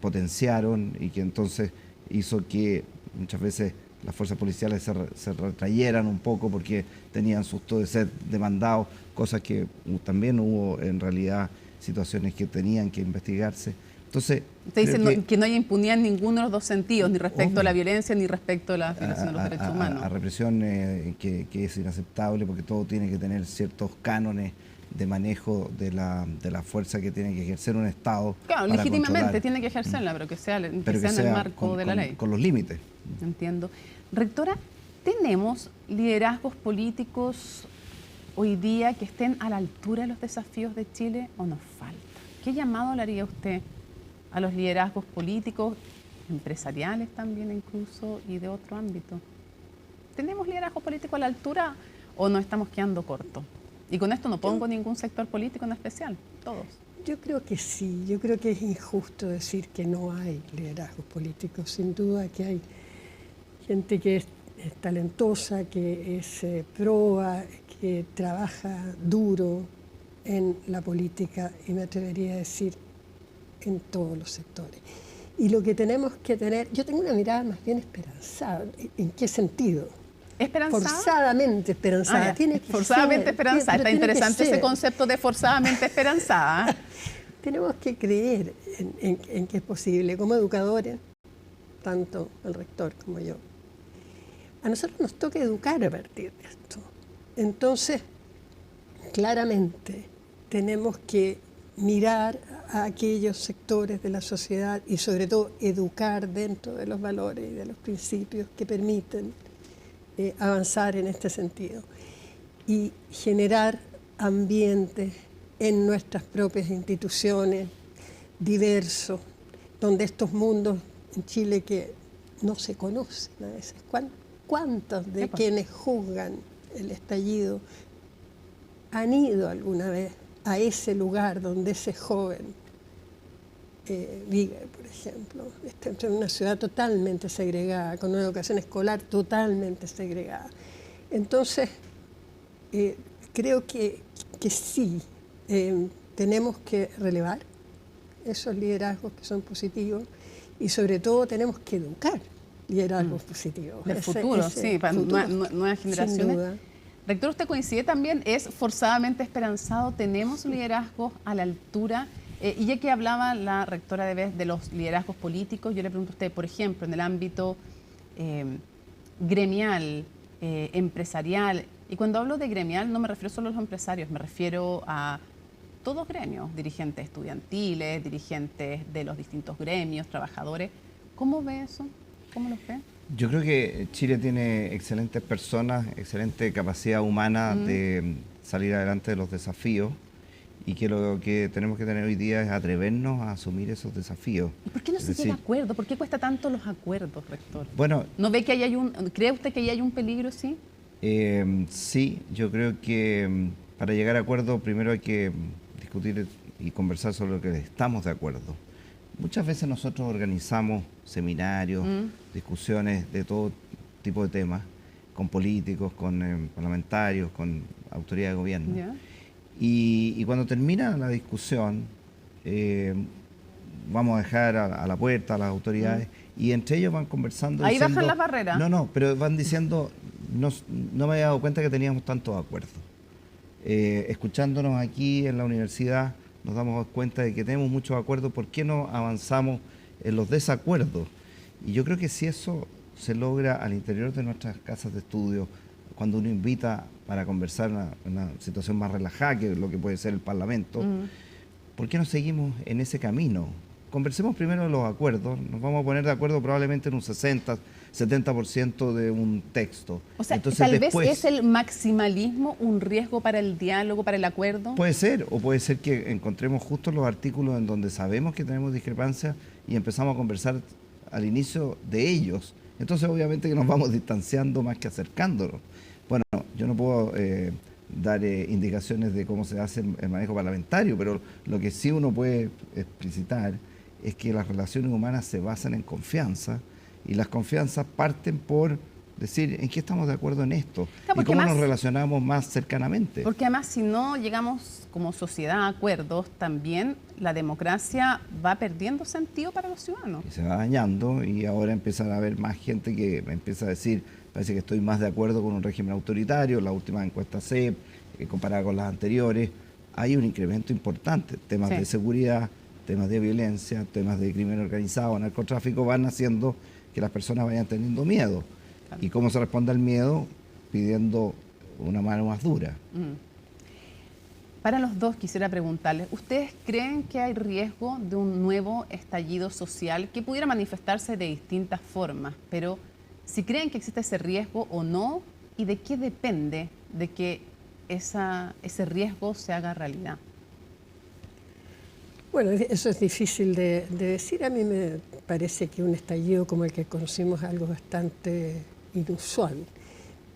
potenciaron y que entonces hizo que muchas veces las fuerzas policiales se retrayeran un poco porque tenían susto de ser demandados, cosas que también hubo en realidad situaciones que tenían que investigarse. Entonces, usted dice que no haya impunidad en ninguno de los dos sentidos, ni respecto a la violencia, ni respecto a la violación de los derechos humanos. A represión que es inaceptable porque todo tiene que tener ciertos cánones de manejo de la fuerza que tiene que ejercer un Estado. Claro, legítimamente tiene que ejercerla, pero que sea en el marco de la ley. Con los límites. Entiendo. Rectora, ¿tenemos liderazgos políticos hoy día que estén a la altura de los desafíos de Chile o nos falta? ¿Qué llamado le haría usted a los liderazgos políticos, empresariales también incluso, y de otro ámbito? ¿Tenemos liderazgo político a la altura o nos estamos quedando cortos? Y con esto no pongo ningún sector político en especial, todos. Yo creo que sí, yo creo que es injusto decir que no hay liderazgos políticos. Sin duda que hay gente que es talentosa, que es proba, que trabaja duro en la política y me atrevería a decir en todos los sectores. Y lo que tenemos que tener, yo tengo una mirada más bien esperanzada. ¿En qué sentido? ¿Esperanzada? Forzadamente esperanzada. Tiene que forzadamente ser, esperanzada. Está interesante ese concepto de forzadamente esperanzada. Tenemos que creer en que es posible. Como educadores, tanto el rector como yo, a nosotros nos toca educar a partir de esto. Entonces, claramente, tenemos que mirar a aquellos sectores de la sociedad y sobre todo educar dentro de los valores y de los principios que permiten avanzar en este sentido y generar ambientes en nuestras propias instituciones diversos, donde estos mundos en Chile que no se conocen a veces. ¿Cuántos de quienes juzgan el estallido han ido alguna vez a ese lugar donde ese joven vive, por ejemplo? Está en una ciudad totalmente segregada, con una educación escolar totalmente segregada. Entonces, creo que sí, tenemos que relevar esos liderazgos que son positivos y sobre todo tenemos que educar liderazgos positivos. Del futuro, sí, para nuevas generaciones. Sin duda. Rector, ¿usted coincide también? ¿Es forzadamente esperanzado? ¿Tenemos liderazgos a la altura? Y ya que hablaba la rectora de los liderazgos políticos, yo le pregunto a usted, por ejemplo, en el ámbito gremial, empresarial, y cuando hablo de gremial no me refiero solo a los empresarios, me refiero a todos gremios, dirigentes estudiantiles, dirigentes de los distintos gremios, trabajadores. ¿Cómo ve eso? ¿Cómo lo ve? Yo creo que Chile tiene excelentes personas, excelente capacidad humana de salir adelante de los desafíos y que lo que tenemos que tener hoy día es atrevernos a asumir esos desafíos. ¿Y por qué no se llega a acuerdo? ¿Por qué cuesta tanto los acuerdos, rector? Bueno, ¿No ve que cree usted que ahí hay un peligro, sí? Sí, yo creo que para llegar a acuerdo primero hay que discutir y conversar sobre lo que estamos de acuerdo. Muchas veces nosotros organizamos seminarios, discusiones de todo tipo de temas, con políticos, con parlamentarios, con autoridades de gobierno. ¿Ya? Y cuando termina la discusión, vamos a dejar a la puerta a las autoridades y entre ellos van conversando. Ahí diciendo, bajan las barreras. No, pero van diciendo, no me había dado cuenta que teníamos tantos acuerdos. Escuchándonos aquí en la universidad nos damos cuenta de que tenemos muchos acuerdos, ¿por qué no avanzamos en los desacuerdos? Y yo creo que si eso se logra al interior de nuestras casas de estudio, cuando uno invita para conversar una situación más relajada que lo que puede ser el Parlamento, ¿por qué no seguimos en ese camino? Conversemos primero de los acuerdos, nos vamos a poner de acuerdo probablemente en un 60-70% de un texto. O sea, entonces, tal después, vez es el maximalismo un riesgo para el diálogo, para el acuerdo. Puede ser, o puede ser que encontremos justo los artículos en donde sabemos que tenemos discrepancias y empezamos a conversar al inicio de ellos. Entonces, obviamente que nos vamos distanciando más que acercándonos. Bueno, yo no puedo dar indicaciones de cómo se hace el manejo parlamentario, pero lo que sí uno puede explicitar es que las relaciones humanas se basan en confianza y las confianzas parten por decir en qué estamos de acuerdo en esto y cómo nos relacionamos más cercanamente. Porque además si no llegamos como sociedad a acuerdos, también la democracia va perdiendo sentido para los ciudadanos. Y se va dañando y ahora empiezan a haber más gente que empieza a decir, parece que estoy más de acuerdo con un régimen autoritario, la última encuesta CEP, comparada con las anteriores, hay un incremento importante, temas de seguridad, temas de violencia, temas de crimen organizado, narcotráfico, van haciendo que las personas vayan teniendo miedo. Claro. ¿Y cómo se responde al miedo? Pidiendo una mano más dura. Para los dos quisiera preguntarles, ¿ustedes creen que hay riesgo de un nuevo estallido social que pudiera manifestarse de distintas formas? Pero si creen que existe ese riesgo o no, ¿y de qué depende de que ese riesgo se haga realidad? Bueno, eso es difícil de decir. A mí me parece que un estallido como el que conocimos es algo bastante inusual.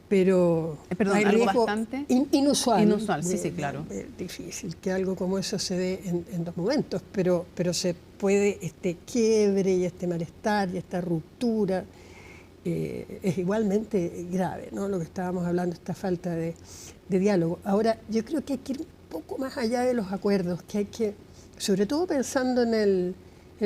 Pero perdón, hay algo riesgo bastante inusual. Inusual, sí, claro. Es difícil que algo como eso se dé en dos momentos, pero se puede este quiebre y este malestar y esta ruptura es igualmente grave, ¿no? Lo que estábamos hablando, esta falta de diálogo. Ahora, yo creo que hay que ir un poco más allá de los acuerdos, que hay que, sobre todo pensando en el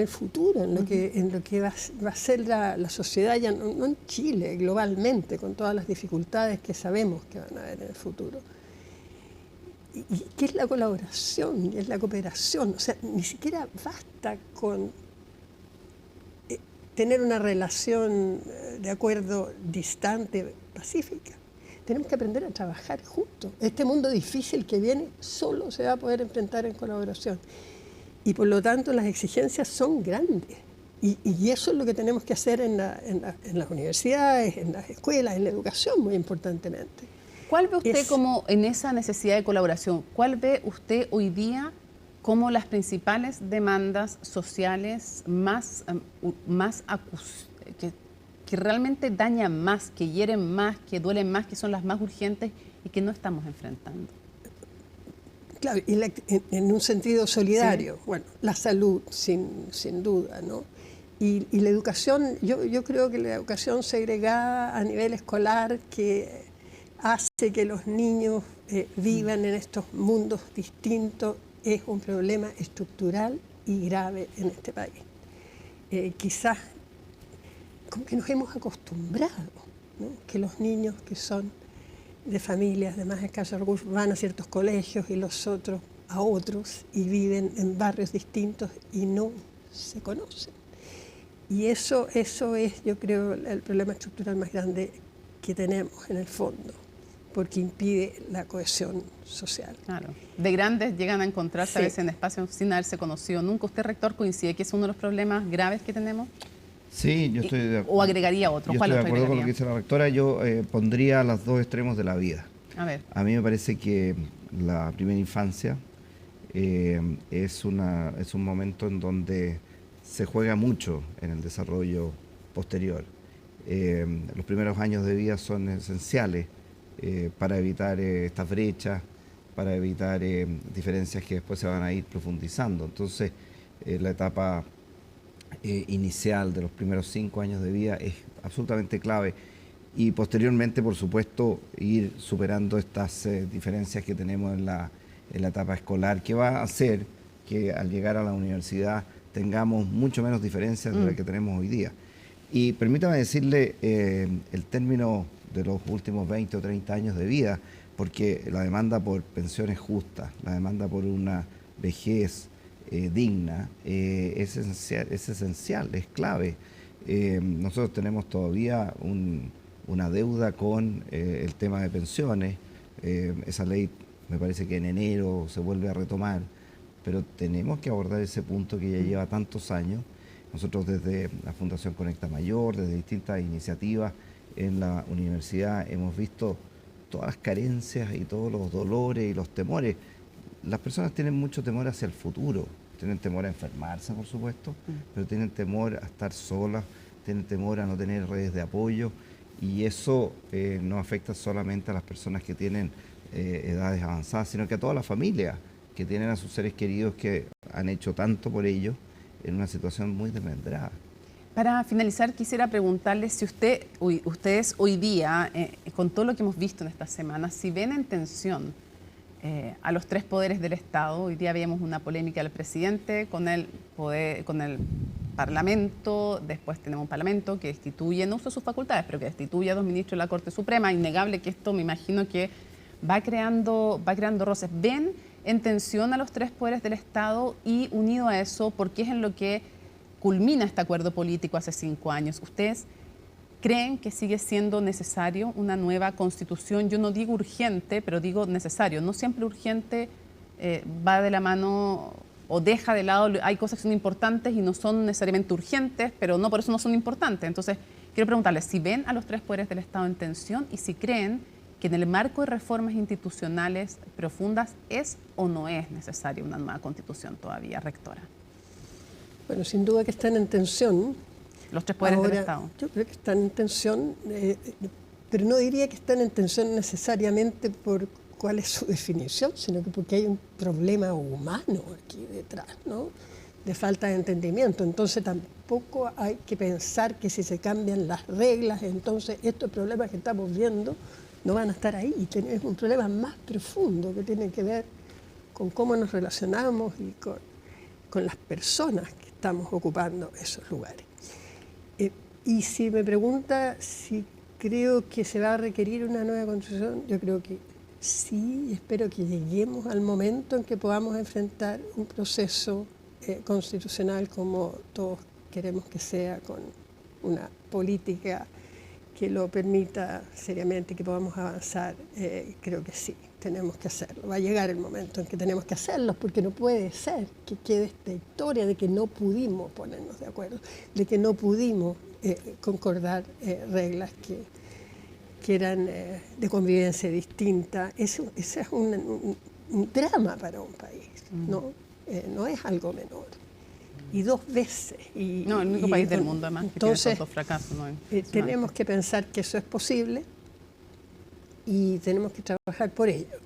futuro, en lo que va a ser la sociedad, ya no en Chile, globalmente, con todas las dificultades que sabemos que van a haber en el futuro. ¿Y qué es la colaboración? ¿Qué es la cooperación? O sea, ni siquiera basta con tener una relación de acuerdo distante, pacífica. Tenemos que aprender a trabajar juntos. Este mundo difícil que viene solo se va a poder enfrentar en colaboración. Y por lo tanto las exigencias son grandes. Y eso es lo que tenemos que hacer en las universidades, en las escuelas, en la educación, muy importantemente. ¿Cuál ve usted como en esa necesidad de colaboración? ¿Cuál ve usted hoy día como las principales demandas sociales que realmente dañan más, que hieren más, que duelen más, que son las más urgentes y que no estamos enfrentando? Claro, y en un sentido solidario, bueno, la salud, sin duda, ¿no? Y la educación, yo creo que la educación segregada a nivel escolar que hace que los niños vivan en estos mundos distintos es un problema estructural y grave en este país. Quizás como que nos hemos acostumbrado, ¿no? Que los niños que son de familias de más escasos recursos van a ciertos colegios y los otros a otros y viven en barrios distintos y no se conocen. Y eso es, yo creo, el problema estructural más grande que tenemos en el fondo, porque impide la cohesión social. Claro. De grandes llegan a encontrarse a veces en espacios sin haberse conocido nunca. ¿Usted, rector, coincide que es uno de los problemas graves que tenemos? Sí, yo estoy de acuerdo. ¿O agregaría otro? Yo ¿Cuál estoy de acuerdo agregaría? con lo que dice la rectora. Yo pondría los dos extremos de la vida. A ver. A mí me parece que la primera infancia es un momento en donde se juega mucho en el desarrollo posterior. Los primeros años de vida son esenciales para evitar estas brechas, para evitar diferencias que después se van a ir profundizando. Entonces, la etapa inicial de los primeros 5 años de vida es absolutamente clave, y posteriormente, por supuesto, ir superando estas diferencias que tenemos en la etapa escolar, que va a hacer que al llegar a la universidad tengamos mucho menos diferencias de las que tenemos hoy día. Y permítame decirle el término de los últimos 20 o 30 años de vida, porque la demanda por pensiones justas, la demanda por una vejez digna es esencial, es clave. Nosotros tenemos todavía una deuda con el tema de pensiones. Esa ley me parece que en enero se vuelve a retomar, pero tenemos que abordar ese punto que ya lleva tantos años. Nosotros desde la Fundación Conecta Mayor, desde distintas iniciativas en la universidad, hemos visto todas las carencias y todos los dolores y los temores. Las personas tienen mucho temor hacia el futuro, tienen temor a enfermarse, por supuesto, pero tienen temor a estar solas, tienen temor a no tener redes de apoyo, y eso no afecta solamente a las personas que tienen edades avanzadas, sino que a toda la familia que tienen a sus seres queridos que han hecho tanto por ellos en una situación muy desmembrada. Para finalizar, quisiera preguntarle si ustedes hoy día, con todo lo que hemos visto en esta semana, si ven en tensión a los 3 poderes del Estado. Hoy día veíamos una polémica del presidente con el Parlamento, después tenemos un Parlamento que destituye, no usa sus facultades, pero que destituye a 2 ministros de la Corte Suprema. Innegable que esto, me imagino que va creando roces. ¿Ven en tensión a los 3 poderes del Estado? Y unido a eso, porque es en lo que culmina este acuerdo político hace 5 años, ¿ustedes creen que sigue siendo necesario una nueva constitución? Yo no digo urgente, pero digo necesario. No siempre urgente va de la mano o deja de lado. Hay cosas que son importantes y no son necesariamente urgentes, pero no por eso no son importantes. Entonces, quiero preguntarles si ven a los 3 poderes del Estado en tensión y si creen que en el marco de reformas institucionales profundas es o no es necesaria una nueva constitución todavía, rectora. Bueno, sin duda que están en tensión. Los 3 poderes del Estado. Yo creo que están en tensión, pero no diría que están en tensión necesariamente por cuál es su definición, sino que porque hay un problema humano aquí detrás, ¿no? De falta de entendimiento. Entonces tampoco hay que pensar que si se cambian las reglas, entonces estos problemas que estamos viendo no van a estar ahí. Es un problema más profundo que tiene que ver con cómo nos relacionamos y con las personas que estamos ocupando esos lugares. Y si me pregunta si creo que se va a requerir una nueva constitución, yo creo que sí. Espero que lleguemos al momento en que podamos enfrentar un proceso constitucional como todos queremos que sea, con una política que lo permita seriamente, que podamos avanzar. Creo que sí, tenemos que hacerlo. Va a llegar el momento en que tenemos que hacerlo, porque no puede ser que quede esta historia de que no pudimos ponernos de acuerdo, de que no pudimos concordar reglas que eran de convivencia distinta. Ese es un drama para un país, ¿no? No es algo menor. Y 2 veces. No, el único país del mundo, además, que entonces, tiene tantos fracasos. ¿No? Tenemos que pensar que eso es posible y tenemos que trabajar por ello.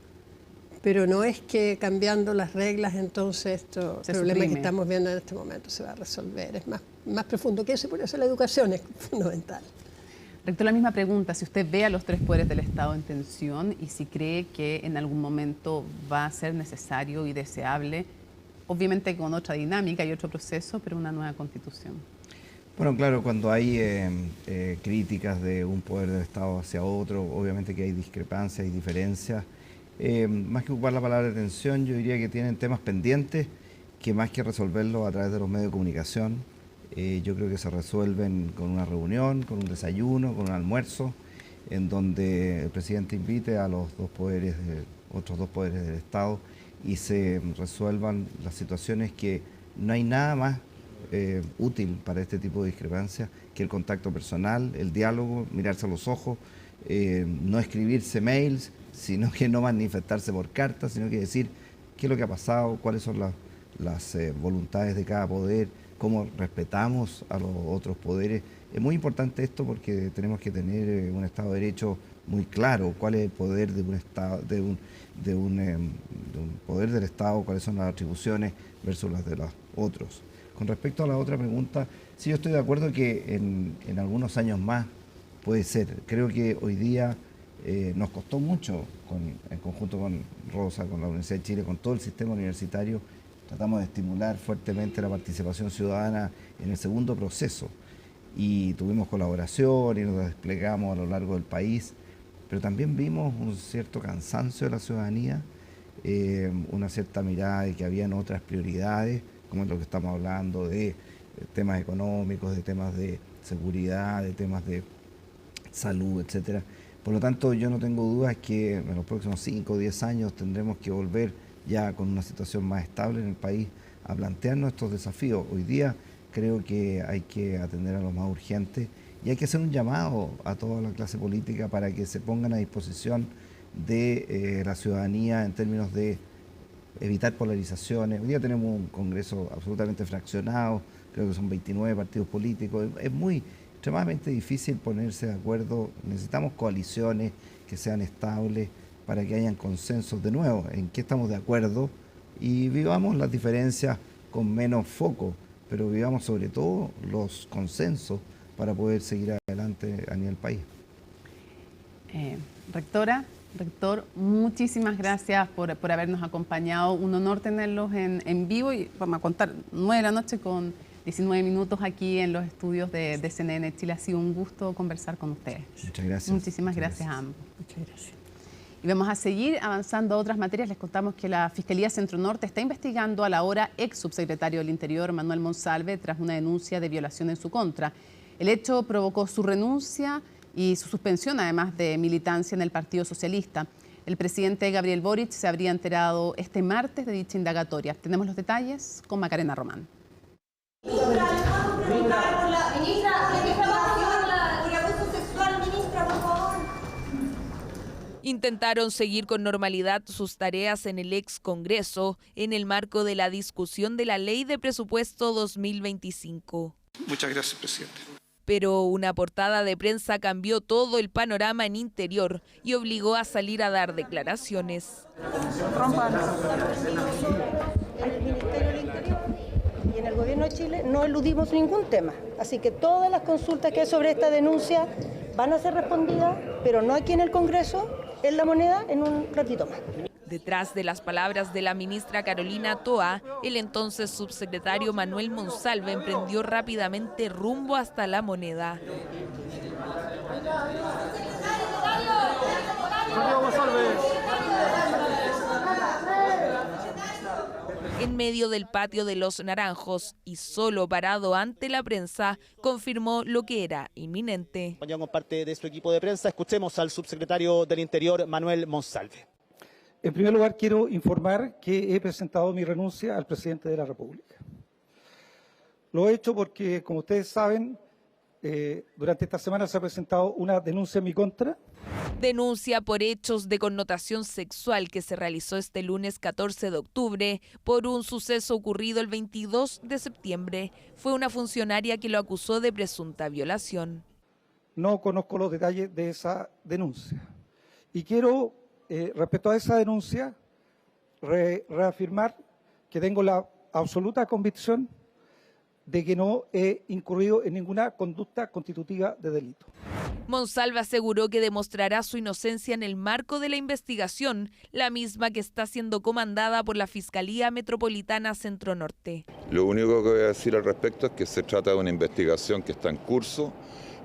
Pero no es que cambiando las reglas, entonces estos problemas que estamos viendo en este momento se va a resolver. Es más profundo que eso, y por eso la educación es fundamental. Rector, la misma pregunta, si usted ve a los 3 poderes del Estado en tensión y si cree que en algún momento va a ser necesario y deseable, obviamente con otra dinámica y otro proceso, pero una nueva constitución. Bueno, claro, cuando hay críticas de un poder del Estado hacia otro, obviamente que hay discrepancias y diferencias. Más que ocupar la palabra tensión, yo diría que tienen temas pendientes que más que resolverlos a través de los medios de comunicación, yo creo que se resuelven con una reunión, con un desayuno, con un almuerzo, en donde el presidente invite a los otros dos poderes del Estado y se resuelvan las situaciones, que no hay nada más útil para este tipo de discrepancias que el contacto personal, el diálogo, mirarse a los ojos, no escribirse mails, sino que no manifestarse por cartas, sino que decir qué es lo que ha pasado, cuáles son las voluntades de cada poder, cómo respetamos a los otros poderes. Es muy importante esto porque tenemos que tener un Estado de Derecho muy claro, cuál es el poder de un Estado, de un poder del Estado, cuáles son las atribuciones versus las de los otros. Con respecto a la otra pregunta, sí, yo estoy de acuerdo que en algunos años más puede ser. Creo que hoy día nos costó mucho, en conjunto con Rosa, con la Universidad de Chile, con todo el sistema universitario, tratamos de estimular fuertemente la participación ciudadana en el segundo proceso. Y tuvimos colaboración y nos desplegamos a lo largo del país, pero también vimos un cierto cansancio de la ciudadanía, una cierta mirada de que habían otras prioridades, como es lo que estamos hablando de temas económicos, de temas de seguridad, de temas de salud, etcétera. Por lo tanto, yo no tengo dudas que en los próximos 5 o 10 años tendremos que volver ya con una situación más estable en el país a plantearnos estos desafíos. Hoy día creo que hay que atender a lo más urgente y hay que hacer un llamado a toda la clase política para que se pongan a disposición de la ciudadanía en términos de evitar polarizaciones. Hoy día tenemos un Congreso absolutamente fraccionado, creo que son 29 partidos políticos. Es extremadamente difícil ponerse de acuerdo. Necesitamos coaliciones que sean estables para que hayan consensos de nuevo en qué estamos de acuerdo y vivamos las diferencias con menos foco, pero vivamos sobre todo los consensos para poder seguir adelante a nivel país. Rectora, rector, muchísimas gracias por habernos acompañado. Un honor tenerlos en vivo y vamos a contar 9 de la noche con 19 minutos aquí en los estudios de CNN Chile. Ha sido un gusto conversar con ustedes. Muchas gracias. Muchísimas gracias a ambos. Muchas gracias. Y vamos a seguir avanzando a otras materias. Les contamos que la Fiscalía Centro Norte está investigando al ahora ex subsecretario del Interior, Manuel Monsalve, tras una denuncia de violación en su contra. El hecho provocó su renuncia y su suspensión, además de militancia en el Partido Socialista. El presidente Gabriel Boric se habría enterado este martes de dicha indagatoria. Tenemos los detalles con Macarena Román. Intentaron seguir con normalidad sus tareas en el ex Congreso en el marco de la discusión de la Ley de Presupuesto 2025. Muchas gracias, presidente. Pero una portada de prensa cambió todo el panorama en Interior y obligó a salir a dar declaraciones. En el Ministerio del Interior y en el Gobierno de Chile no eludimos ningún tema. Así que todas las consultas que hay sobre esta denuncia van a ser respondidas, pero no aquí en el Congreso, en La Moneda, en un ratito más. Detrás de las palabras de la ministra Carolina Toa, el entonces subsecretario Manuel Monsalve emprendió rápidamente rumbo hasta La Moneda. En medio del patio de Los Naranjos y solo parado ante la prensa, confirmó lo que era inminente. Acompañado con parte de su equipo de prensa, escuchemos al subsecretario del Interior, Manuel Monsalve. En primer lugar, quiero informar que he presentado mi renuncia al presidente de la República. Lo he hecho porque, como ustedes saben, durante esta semana se ha presentado una denuncia en mi contra. Denuncia por hechos de connotación sexual que se realizó este lunes 14 de octubre por un suceso ocurrido el 22 de septiembre. Fue una funcionaria que lo acusó de presunta violación. No conozco los detalles de esa denuncia. Y quiero, respecto a esa denuncia, reafirmar que tengo la absoluta convicción de que no he incurrido en ninguna conducta constitutiva de delito. Monsalve aseguró que demostrará su inocencia en el marco de la investigación, la misma que está siendo comandada por la Fiscalía Metropolitana Centro Norte. Lo único que voy a decir al respecto es que se trata de una investigación que está en curso,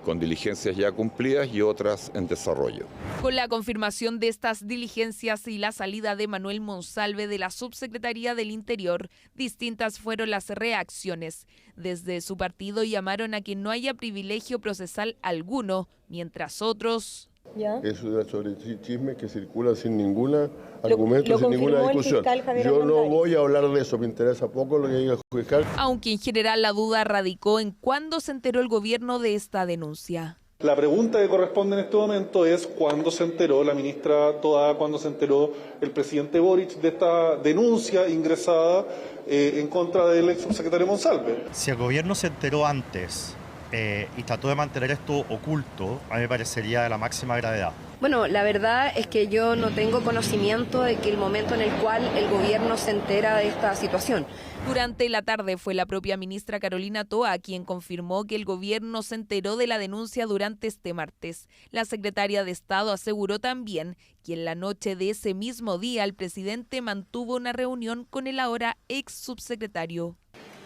con diligencias ya cumplidas y otras en desarrollo. Con la confirmación de estas diligencias y la salida de Manuel Monsalve de la Subsecretaría del Interior, distintas fueron las reacciones. Desde su partido llamaron a que no haya privilegio procesal alguno, mientras otros... ¿Ya? Es una sobre chisme que circula sin ningún argumento, sin ninguna discusión. Yo no voy a hablar de eso, me interesa poco lo que diga el fiscal. Aunque en general la duda radicó en cuándo se enteró el gobierno de esta denuncia. La pregunta que corresponde en este momento es cuándo se enteró la ministra Toá, cuándo se enteró el presidente Boric de esta denuncia ingresada en contra del ex subsecretario Monsalve. Si el gobierno se enteró antes y trató de mantener esto oculto, a mí me parecería de la máxima gravedad. Bueno, la verdad es que yo no tengo conocimiento de que el momento en el cual el gobierno se entera de esta situación. Durante la tarde fue la propia ministra Carolina Toá quien confirmó que el gobierno se enteró de la denuncia durante este martes. La secretaria de Estado aseguró también que en la noche de ese mismo día el presidente mantuvo una reunión con el ahora ex subsecretario.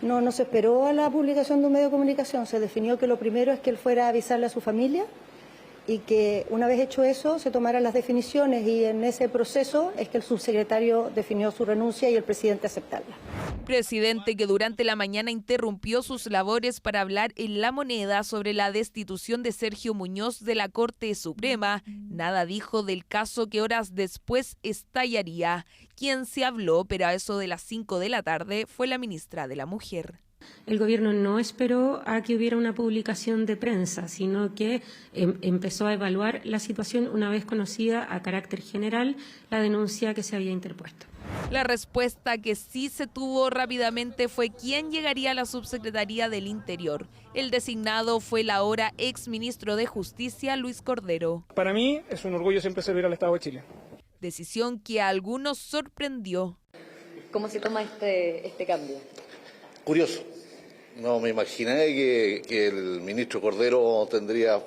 No se esperó a la publicación de un medio de comunicación, se definió que lo primero es que él fuera a avisarle a su familia y que una vez hecho eso se tomaran las definiciones, y en ese proceso es que el subsecretario definió su renuncia y el presidente aceptarla. Presidente que durante la mañana interrumpió sus labores para hablar en La Moneda sobre la destitución de Sergio Muñoz de la Corte Suprema. Nada dijo del caso que horas después estallaría. Quien se habló, pero a eso de las 5 de la tarde, fue la ministra de la Mujer. El gobierno no esperó a que hubiera una publicación de prensa, sino que empezó a evaluar la situación una vez conocida a carácter general la denuncia que se había interpuesto. La respuesta que sí se tuvo rápidamente fue quién llegaría a la subsecretaría del Interior. El designado fue el ahora ex ministro de Justicia, Luis Cordero. Para mí es un orgullo siempre servir al Estado de Chile. Decisión que a algunos sorprendió. ¿Cómo se toma este cambio? Curioso. No me imaginé que el ministro Cordero tendría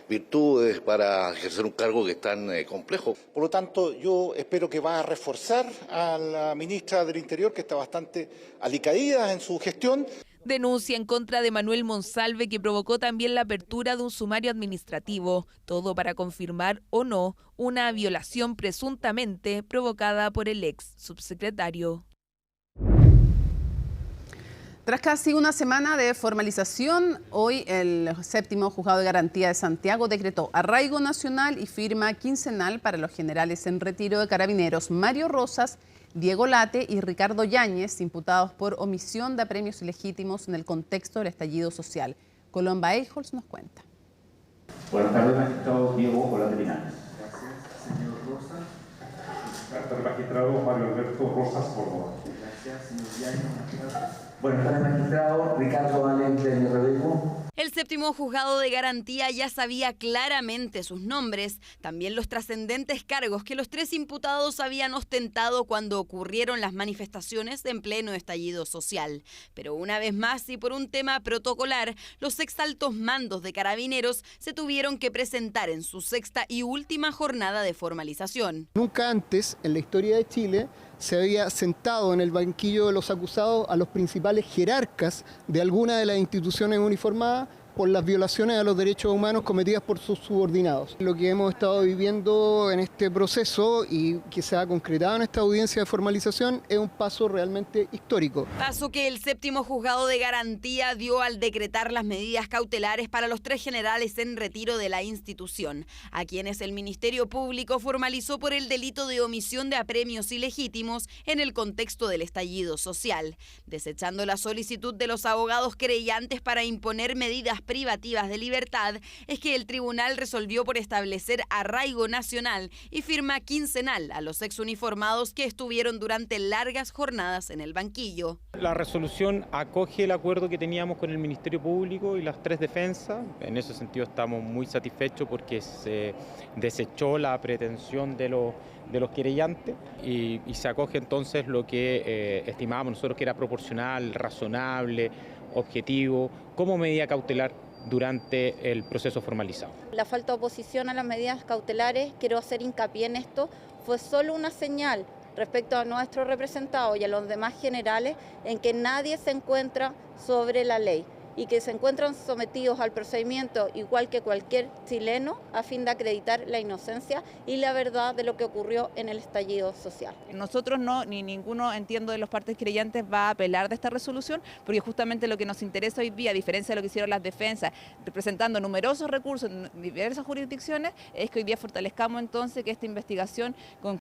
virtudes para ejercer un cargo que es tan complejo. Por lo tanto, yo espero que va a reforzar a la ministra del Interior, que está bastante alicaída en su gestión. Denuncia en contra de Manuel Monsalve que provocó también la apertura de un sumario administrativo, todo para confirmar o no una violación presuntamente provocada por el ex subsecretario. Tras casi una semana de formalización, hoy el séptimo Juzgado de Garantía de Santiago decretó arraigo nacional y firma quincenal para los generales en retiro de Carabineros Mario Rosas, Diego Late y Ricardo Yáñez, imputados por omisión de apremios ilegítimos en el contexto del estallido social. Colomba Eichholz nos cuenta. Buenas tardes, magistrado Diego Late Linares. Gracias, señor Rosas. Carta del magistrado Mario Alberto Rosas Córdoba. Gracias, señor Yáñez. Buenas tardes, magistrado Ricardo Valente Rebeco. El séptimo juzgado de garantía ya sabía claramente sus nombres, también los trascendentes cargos que los tres imputados habían ostentado cuando ocurrieron las manifestaciones en pleno estallido social. Pero una vez más y por un tema protocolar, los exaltos mandos de Carabineros se tuvieron que presentar en su sexta y última jornada de formalización. Nunca antes en la historia de Chile se había sentado en el banquillo de los acusados a los principales jerarcas de alguna de las instituciones uniformadas por las violaciones a los derechos humanos cometidas por sus subordinados. Lo que hemos estado viviendo en este proceso y que se ha concretado en esta audiencia de formalización es un paso realmente histórico. Paso que el séptimo juzgado de garantía dio al decretar las medidas cautelares para los tres generales en retiro de la institución, a quienes el Ministerio Público formalizó por el delito de omisión de apremios ilegítimos en el contexto del estallido social, desechando la solicitud de los abogados querellantes para imponer medidas privativas de libertad. Es que el tribunal resolvió por establecer arraigo nacional y firma quincenal a los exuniformados que estuvieron durante largas jornadas en el banquillo. La resolución acoge el acuerdo que teníamos con el Ministerio Público y las tres defensas. En ese sentido estamos muy satisfechos porque se desechó la pretensión de los querellantes y se acoge entonces lo que estimábamos nosotros que era proporcional, razonable, objetivo, como medida cautelar durante el proceso formalizado. La falta de oposición a las medidas cautelares, quiero hacer hincapié en esto, fue solo una señal respecto a nuestros representados y a los demás generales en que nadie se encuentra sobre la ley y que se encuentran sometidos al procedimiento igual que cualquier chileno a fin de acreditar la inocencia y la verdad de lo que ocurrió en el estallido social. Nosotros no, ni ninguno, entiendo, de los partes creyentes va a apelar de esta resolución, porque justamente lo que nos interesa hoy día, a diferencia de lo que hicieron las defensas, representando numerosos recursos en diversas jurisdicciones, es que hoy día fortalezcamos entonces que esta investigación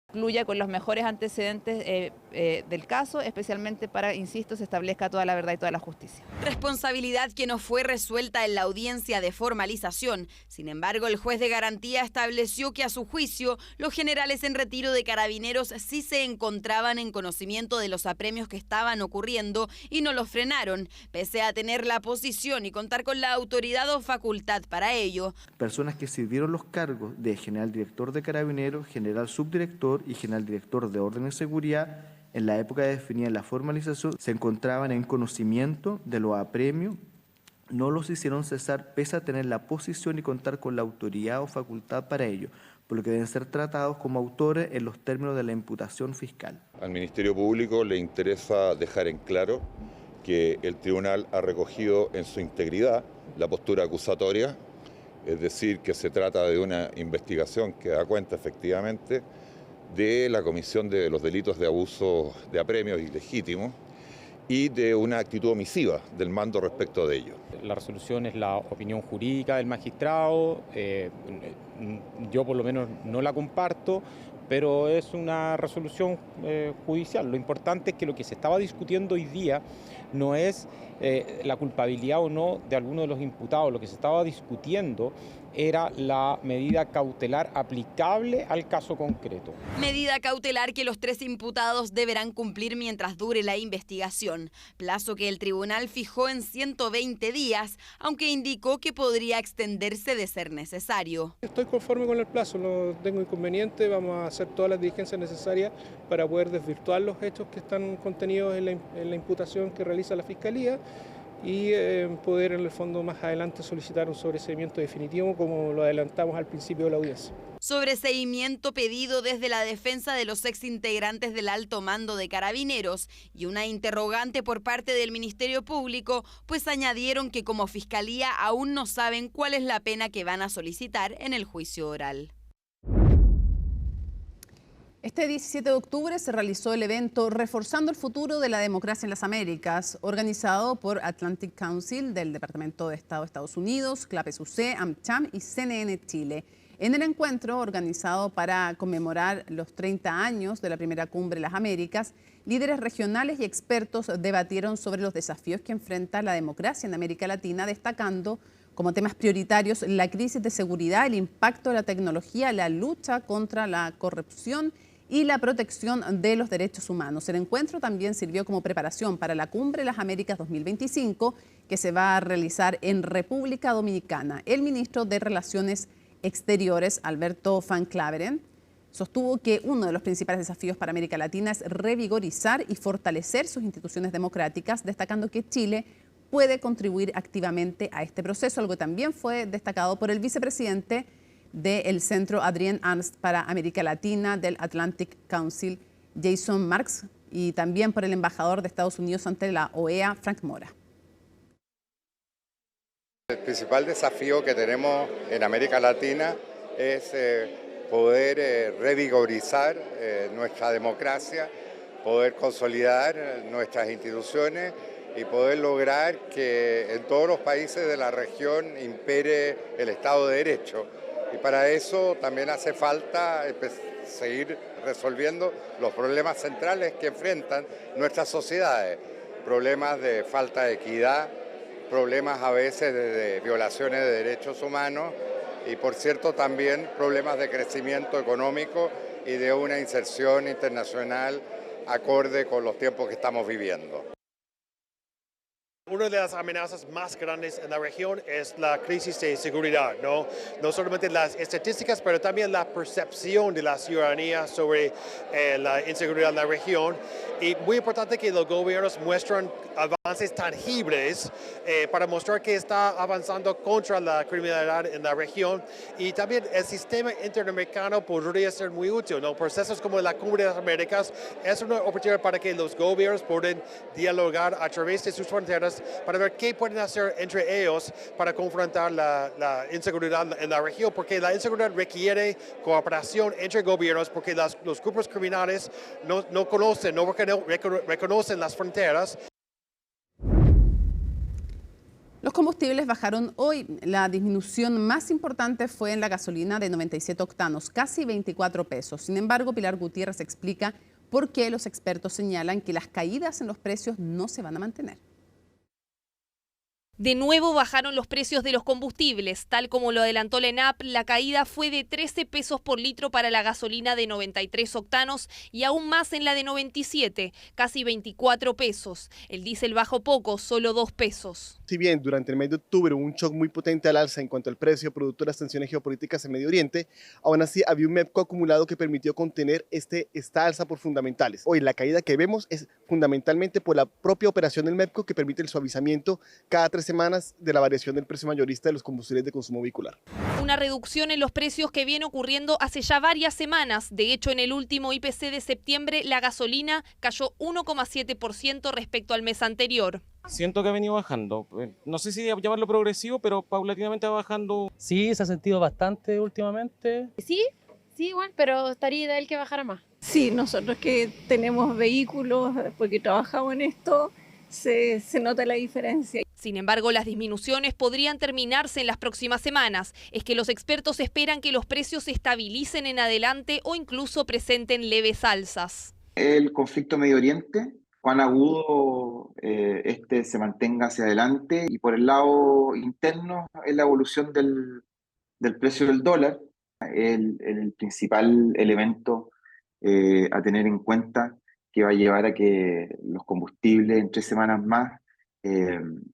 Concluya con los mejores antecedentes del caso, especialmente para, insisto, se establezca toda la verdad y toda la justicia. Responsabilidad que no fue resuelta en la audiencia de formalización. Sin embargo, el juez de garantía estableció que a su juicio los generales en retiro de Carabineros sí se encontraban en conocimiento de los apremios que estaban ocurriendo y no los frenaron, pese a tener la posición y contar con la autoridad o facultad para ello. Personas que sirvieron los cargos de general director de Carabineros, general subdirector y general director de Orden y Seguridad, en la época definida en la formalización, se encontraban en conocimiento de los apremios, no los hicieron cesar pese a tener la posición y contar con la autoridad o facultad para ello, por lo que deben ser tratados como autores en los términos de la imputación fiscal. Al Ministerio Público le interesa dejar en claro que el tribunal ha recogido en su integridad la postura acusatoria, es decir, que se trata de una investigación que da cuenta efectivamente de la comisión de los delitos de abuso de apremios ilegítimos y de una actitud omisiva del mando respecto de ello. La resolución es la opinión jurídica del magistrado, yo por lo menos no la comparto, pero es una resolución judicial. Lo importante es que lo que se estaba discutiendo hoy día no es la culpabilidad o no de alguno de los imputados, lo que se estaba discutiendo era la medida cautelar aplicable al caso concreto. Medida cautelar que los 3 imputados deberán cumplir mientras dure la investigación, plazo que el tribunal fijó en 120 días, aunque indicó que podría extenderse de ser necesario. Estoy conforme con el plazo, no tengo inconveniente, vamos a hacer todas las diligencias necesarias para poder desvirtuar los hechos que están contenidos en la imputación que realiza la Fiscalía y poder en el fondo más adelante solicitar un sobreseimiento definitivo como lo adelantamos al principio de la audiencia. Sobreseimiento pedido desde la defensa de los exintegrantes del alto mando de Carabineros y una interrogante por parte del Ministerio Público, pues añadieron que como Fiscalía aún no saben cuál es la pena que van a solicitar en el juicio oral. Este 17 de octubre se realizó el evento Reforzando el futuro de la democracia en las Américas, organizado por Atlantic Council del Departamento de Estado de Estados Unidos, CLAPES-UC, AmCham y CNN Chile. En el encuentro, organizado para conmemorar los 30 años de la primera cumbre de las Américas, líderes regionales y expertos debatieron sobre los desafíos que enfrenta la democracia en América Latina, destacando como temas prioritarios la crisis de seguridad, el impacto de la tecnología, la lucha contra la corrupción y la protección de los derechos humanos. El encuentro también sirvió como preparación para la Cumbre de las Américas 2025, que se va a realizar en República Dominicana. El ministro de Relaciones Exteriores, Alberto Van Klaveren, sostuvo que uno de los principales desafíos para América Latina es revigorizar y fortalecer sus instituciones democráticas, destacando que Chile puede contribuir activamente a este proceso, algo que también fue destacado por el vicepresidente del Centro Adrien Ernst para América Latina del Atlantic Council, Jason Marks, y también por el embajador de Estados Unidos ante la OEA, Frank Mora. El principal desafío que tenemos en América Latina es poder revigorizar nuestra democracia, poder consolidar nuestras instituciones y poder lograr que en todos los países de la región impere el Estado de Derecho. Y para eso también hace falta seguir resolviendo los problemas centrales que enfrentan nuestras sociedades, problemas de falta de equidad, problemas a veces de violaciones de derechos humanos y, por cierto, también problemas de crecimiento económico y de una inserción internacional acorde con los tiempos que estamos viviendo. Una de las amenazas más grandes en la región es la crisis de seguridad, ¿no? No solamente las estadísticas, pero también la percepción de la ciudadanía sobre la inseguridad en la región. Y muy importante que los gobiernos muestren avances tangibles para mostrar que está avanzando contra la criminalidad en la región. Y también el sistema interamericano podría ser muy útil, ¿no? Procesos como la Cumbre de las Américas es una oportunidad para que los gobiernos puedan dialogar a través de sus fronteras para ver qué pueden hacer entre ellos para confrontar la inseguridad en la región, porque la inseguridad requiere cooperación entre gobiernos, porque los grupos criminales no reconocen las fronteras. Los combustibles bajaron hoy. La disminución más importante fue en la gasolina de 97 octanos, casi 24 pesos. Sin embargo, Pilar Gutiérrez explica por qué los expertos señalan que las caídas en los precios no se van a mantener. De nuevo bajaron los precios de los combustibles. Tal como lo adelantó la ENAP, la caída fue de 13 pesos por litro para la gasolina de 93 octanos y aún más en la de 97, casi 24 pesos. El diésel bajó poco, solo 2 pesos. Si bien durante el mes de octubre hubo un shock muy potente al alza en cuanto al precio producto de las tensiones geopolíticas en Medio Oriente, aún así había un MEPCO acumulado que permitió contener esta alza por fundamentales. Hoy la caída que vemos es fundamentalmente por la propia operación del MEPCO que permite el suavizamiento cada 3 semanas de la variación del precio mayorista de los combustibles de consumo vehicular. Una reducción en los precios que viene ocurriendo hace ya varias semanas. De hecho, en el último IPC de septiembre, la gasolina cayó 1,7% respecto al mes anterior. Siento que ha venido bajando. No sé si llamarlo progresivo, pero paulatinamente va bajando. Sí, se ha sentido bastante últimamente. Sí, igual, pero estaría ideal que bajara más. Sí, nosotros que tenemos vehículos, porque trabajamos en esto, se nota la diferencia. Sin embargo, las disminuciones podrían terminarse en las próximas semanas. Es que los expertos esperan que los precios se estabilicen en adelante o incluso presenten leves alzas. El conflicto Medio Oriente, cuán agudo se mantenga hacia adelante, y por el lado interno es la evolución del precio del dólar, el principal elemento a tener en cuenta que va a llevar a que los combustibles en 3 semanas más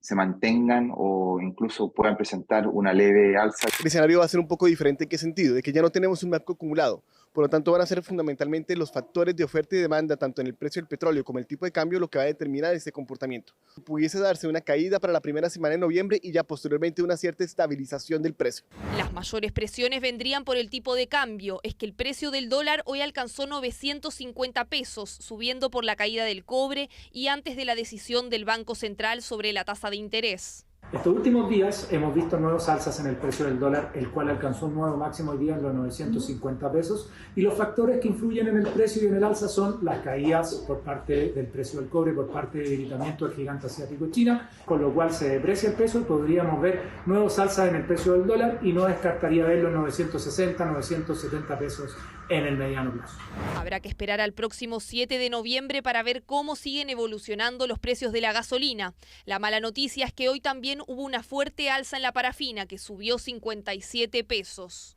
se mantengan o incluso puedan presentar una leve alza. El escenario va a ser un poco diferente. ¿En qué sentido? De que ya no tenemos un MEPCO acumulado. Por lo tanto, van a ser fundamentalmente los factores de oferta y demanda, tanto en el precio del petróleo como el tipo de cambio, lo que va a determinar este comportamiento. Pudiese darse una caída para la primera semana de noviembre y ya posteriormente una cierta estabilización del precio. Las mayores presiones vendrían por el tipo de cambio. Es que el precio del dólar hoy alcanzó 950 pesos, subiendo por la caída del cobre y antes de la decisión del Banco Central sobre la tasa de interés. Estos últimos días hemos visto nuevos alzas en el precio del dólar, el cual alcanzó un nuevo máximo hoy día en los 950 pesos. Y los factores que influyen en el precio y en el alza son las caídas por parte del precio del cobre, por parte del debilitamiento del gigante asiático China, con lo cual se deprecia el peso y podríamos ver nuevos alzas en el precio del dólar y no descartaría ver los 960, 970 pesos en el mediano plazo. Habrá que esperar al próximo 7 de noviembre para ver cómo siguen evolucionando los precios de la gasolina. La mala noticia es que hoy también hubo una fuerte alza en la parafina, que subió 57 pesos.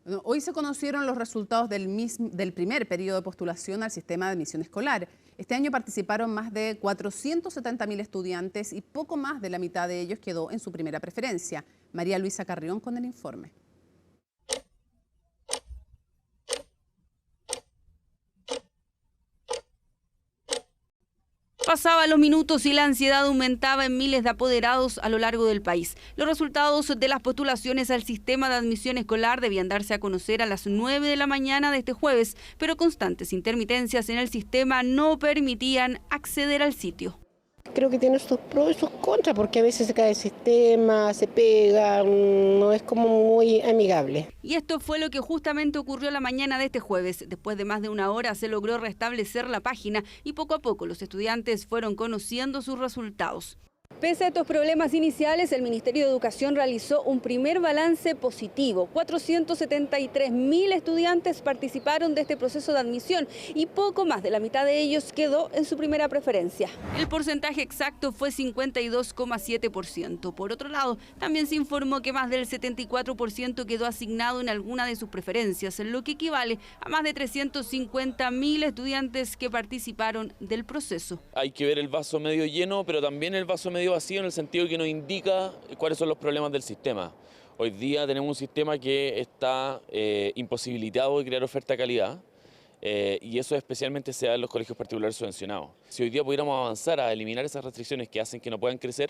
Bueno, hoy se conocieron los resultados del primer periodo de postulación al sistema de admisión escolar. Este año participaron más de 470.000 estudiantes y poco más de la mitad de ellos quedó en su primera preferencia. María Luisa Carrión con el informe. Pasaban los minutos y la ansiedad aumentaba en miles de apoderados a lo largo del país. Los resultados de las postulaciones al sistema de admisión escolar debían darse a conocer a las 9 de la mañana de este jueves, pero constantes intermitencias en el sistema no permitían acceder al sitio. Creo que tiene sus pros y sus contras, porque a veces se cae el sistema, se pega, no es como muy amigable. Y esto fue lo que justamente ocurrió la mañana de este jueves. Después de más de una hora se logró restablecer la página y poco a poco los estudiantes fueron conociendo sus resultados. Pese a estos problemas iniciales, el Ministerio de Educación realizó un primer balance positivo. 473.000 estudiantes participaron de este proceso de admisión y poco más de la mitad de ellos quedó en su primera preferencia. El porcentaje exacto fue 52,7%. Por otro lado, también se informó que más del 74% quedó asignado en alguna de sus preferencias, lo que equivale a más de 350.000 estudiantes que participaron del proceso. Hay que ver el vaso medio lleno, pero también el vaso medio vacío, en el sentido que nos indica cuáles son los problemas del sistema. Hoy día tenemos un sistema que está imposibilitado de crear oferta de calidad y eso especialmente se da en los colegios particulares subvencionados. Si hoy día pudiéramos avanzar a eliminar esas restricciones que hacen que no puedan crecer,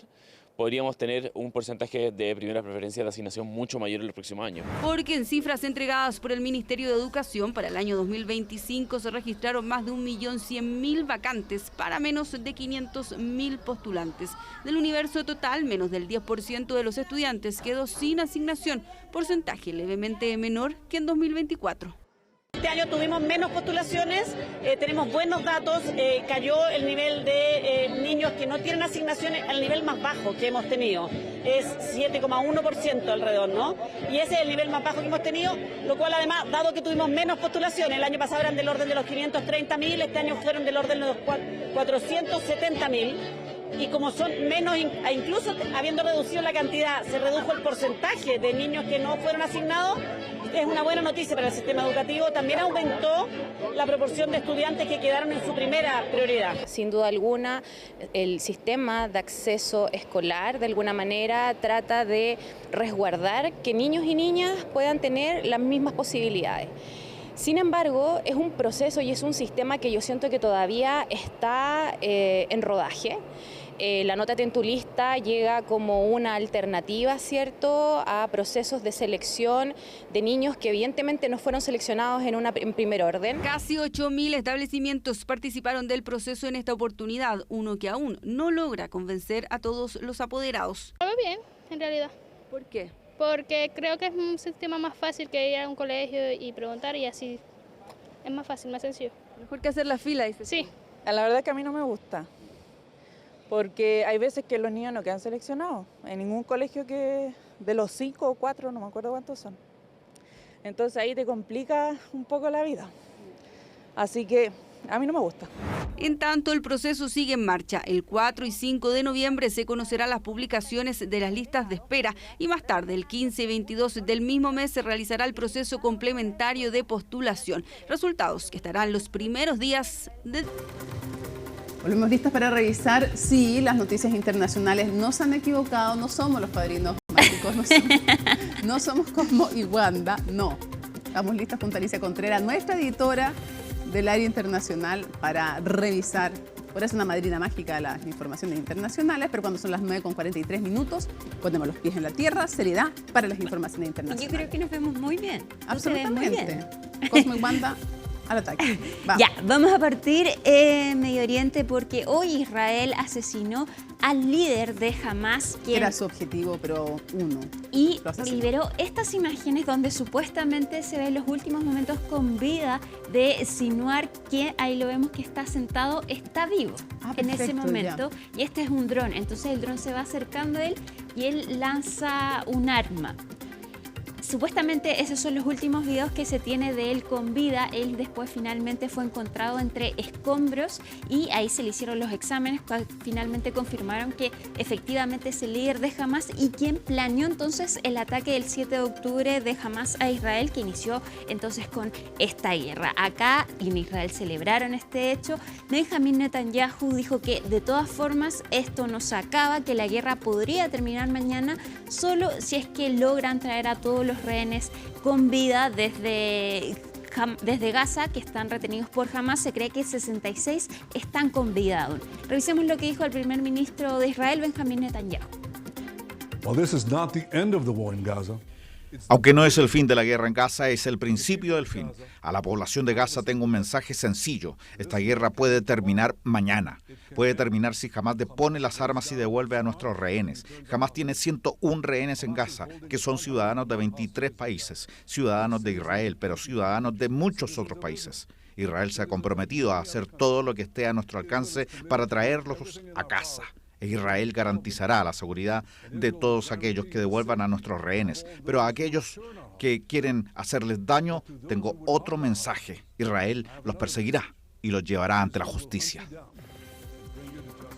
podríamos tener un porcentaje de primera preferencia de asignación mucho mayor en los próximos años. Porque en cifras entregadas por el Ministerio de Educación para el año 2025 se registraron más de 1.100.000 vacantes para menos de 500.000 postulantes. Del universo total, menos del 10% de los estudiantes quedó sin asignación, porcentaje levemente menor que en 2024. Este año tuvimos menos postulaciones, tenemos buenos datos, cayó el nivel de niños que no tienen asignaciones al nivel más bajo que hemos tenido. Es 7,1% alrededor, ¿no? Y ese es el nivel más bajo que hemos tenido, lo cual además, dado que tuvimos menos postulaciones, el año pasado eran del orden de los 530.000, este año fueron del orden de los 470.000. Y como son menos, incluso habiendo reducido la cantidad, se redujo el porcentaje de niños que no fueron asignados, es una buena noticia para el sistema educativo. También aumentó la proporción de estudiantes que quedaron en su primera prioridad. Sin duda alguna, el sistema de acceso escolar de alguna manera trata de resguardar que niños y niñas puedan tener las mismas posibilidades. Sin embargo, es un proceso y es un sistema que yo siento que todavía está en rodaje. La nota tentulista llega como una alternativa, ¿cierto?, a procesos de selección de niños que evidentemente no fueron seleccionados en primer orden. Casi 8.000 establecimientos participaron del proceso en esta oportunidad, uno que aún no logra convencer a todos los apoderados. Lo veo bien, en realidad. ¿Por qué? Porque creo que es un sistema más fácil que ir a un colegio y preguntar, y así es más fácil, más sencillo. Mejor que hacer la fila, dice. Sí. La verdad que a mí no me gusta, porque hay veces que los niños no quedan seleccionados en ningún colegio, que de los 5 o 4, no me acuerdo cuántos son. Entonces ahí te complica un poco la vida. Así que a mí no me gusta. En tanto, el proceso sigue en marcha. El 4 y 5 de noviembre se conocerán las publicaciones de las listas de espera y más tarde, el 15 y 22 del mismo mes, se realizará el proceso complementario de postulación. Resultados que estarán los primeros días de... Volvemos listas para revisar si las noticias internacionales no se han equivocado. No somos los padrinos mágicos, no somos como Wanda, no. Estamos listas junto a Alicia Contreras, nuestra editora del área internacional, para revisar. Por eso una madrina mágica de las informaciones internacionales, pero cuando son las 9:43, ponemos los pies en la tierra, seriedad para las informaciones internacionales. Yo creo que nos vemos muy bien. Absolutamente. Cosmo y Wanda, al ataque. Vamos. Ya, vamos a partir Medio Oriente, porque hoy Israel asesinó al líder de Hamas, quien era su objetivo, pero uno. Y liberó estas imágenes donde supuestamente se ven los últimos momentos con vida de Sinwar, que ahí lo vemos que está sentado, está vivo en ese momento. Ya. Y este es un dron, entonces el dron se va acercando a él y él lanza un arma. Supuestamente esos son los últimos videos que se tiene de él con vida. Él después finalmente fue encontrado entre escombros y ahí se le hicieron los exámenes. Finalmente confirmaron que efectivamente es el líder de Hamas y quien planeó entonces el ataque del 7 de octubre de Hamas a Israel, que inició entonces con esta guerra. Acá en Israel celebraron este hecho. Benjamin Netanyahu dijo que de todas formas esto no se acaba, que la guerra podría terminar mañana solo si es que logran traer a todos los rehenes con vida desde Gaza, que están retenidos por Hamas. Se cree que 66 están con vida aún. Revisemos lo que dijo el primer ministro de Israel, Benjamin Netanyahu. Well, this is not the end of the war in Gaza. Aunque no es el fin de la guerra en Gaza, es el principio del fin. A la población de Gaza tengo un mensaje sencillo. Esta guerra puede terminar mañana. Puede terminar si Hamas depone las armas y devuelve a nuestros rehenes. Hamas tiene 101 rehenes en Gaza, que son ciudadanos de 23 países, ciudadanos de Israel, pero ciudadanos de muchos otros países. Israel se ha comprometido a hacer todo lo que esté a nuestro alcance para traerlos a casa. Israel garantizará la seguridad de todos aquellos que devuelvan a nuestros rehenes. Pero a aquellos que quieren hacerles daño, tengo otro mensaje. Israel los perseguirá y los llevará ante la justicia.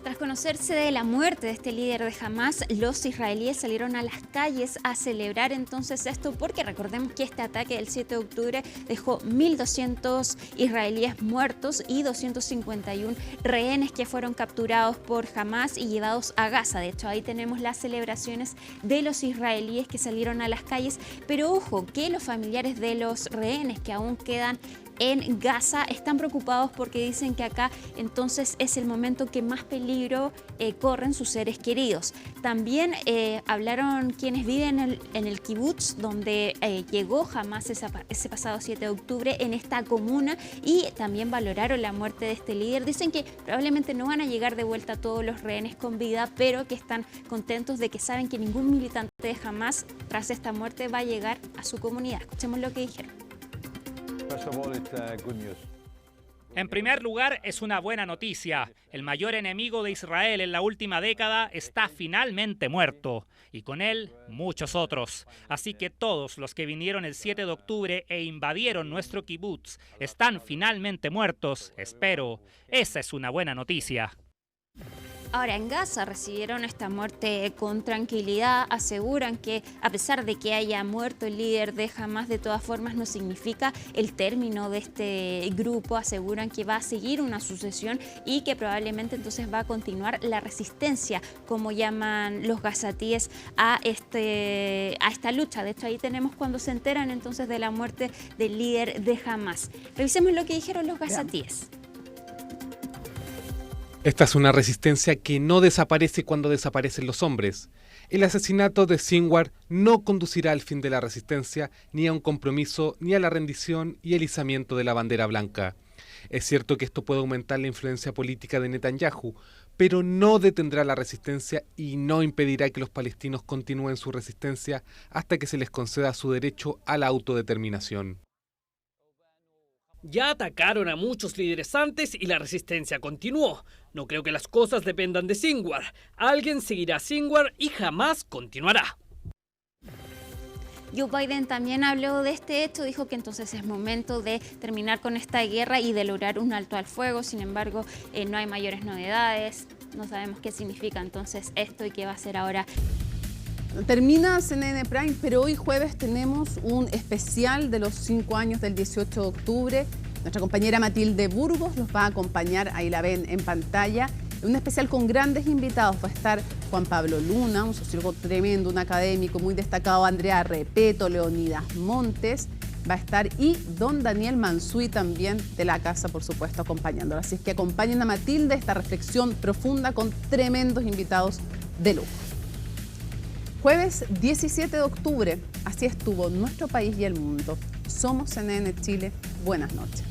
Tras conocerse de la muerte de este líder de Hamas, los israelíes salieron a las calles a celebrar entonces esto, porque recordemos que este ataque del 7 de octubre dejó 1.200 israelíes muertos y 251 rehenes que fueron capturados por Hamas y llevados a Gaza. De hecho, ahí tenemos las celebraciones de los israelíes que salieron a las calles, pero ojo, que los familiares de los rehenes que aún quedan en Gaza están preocupados porque dicen que acá entonces es el momento que más peligro corren sus seres queridos. También hablaron quienes viven en el kibutz, donde llegó Hamas ese pasado 7 de octubre en esta comuna, y también valoraron la muerte de este líder. Dicen que probablemente no van a llegar de vuelta todos los rehenes con vida, pero que están contentos de que saben que ningún militante de Hamas tras esta muerte va a llegar a su comunidad. Escuchemos lo que dijeron. En primer lugar, es una buena noticia. El mayor enemigo de Israel en la última década está finalmente muerto. Y con él, muchos otros. Así que todos los que vinieron el 7 de octubre e invadieron nuestro kibutz están finalmente muertos, espero. Esa es una buena noticia. Ahora, en Gaza recibieron esta muerte con tranquilidad, aseguran que a pesar de que haya muerto el líder de Hamas, de todas formas no significa el término de este grupo, aseguran que va a seguir una sucesión y que probablemente entonces va a continuar la resistencia, como llaman los gazatíes, a esta lucha. De hecho, ahí tenemos cuando se enteran entonces de la muerte del líder de Hamas. Revisemos lo que dijeron los gazatíes. Esta es una resistencia que no desaparece cuando desaparecen los hombres. El asesinato de Sinwar no conducirá al fin de la resistencia, ni a un compromiso, ni a la rendición y el izamiento de la bandera blanca. Es cierto que esto puede aumentar la influencia política de Netanyahu, pero no detendrá la resistencia y no impedirá que los palestinos continúen su resistencia hasta que se les conceda su derecho a la autodeterminación. Ya atacaron a muchos líderes antes y la resistencia continuó. No creo que las cosas dependan de Sinwar. Alguien seguirá a Sinwar y jamás continuará. Joe Biden también habló de este hecho, dijo que entonces es momento de terminar con esta guerra y de lograr un alto al fuego. Sin embargo, no hay mayores novedades, no sabemos qué significa entonces esto y qué va a ser ahora. Termina CNN Prime, pero hoy jueves tenemos un especial de los 5 años del 18 de octubre. Nuestra compañera Matilde Burgos los va a acompañar, ahí la ven en pantalla. Un especial con grandes invitados. Va a estar Juan Pablo Luna, un sociólogo tremendo, un académico muy destacado, Andrea Repeto, Leonidas Montes. Va a estar y don Daniel Mansuy también de la casa, por supuesto, acompañándolo. Así es que acompañen a Matilde esta reflexión profunda con tremendos invitados de lujo. Jueves 17 de octubre, así estuvo nuestro país y el mundo. Somos CNN Chile. Buenas noches.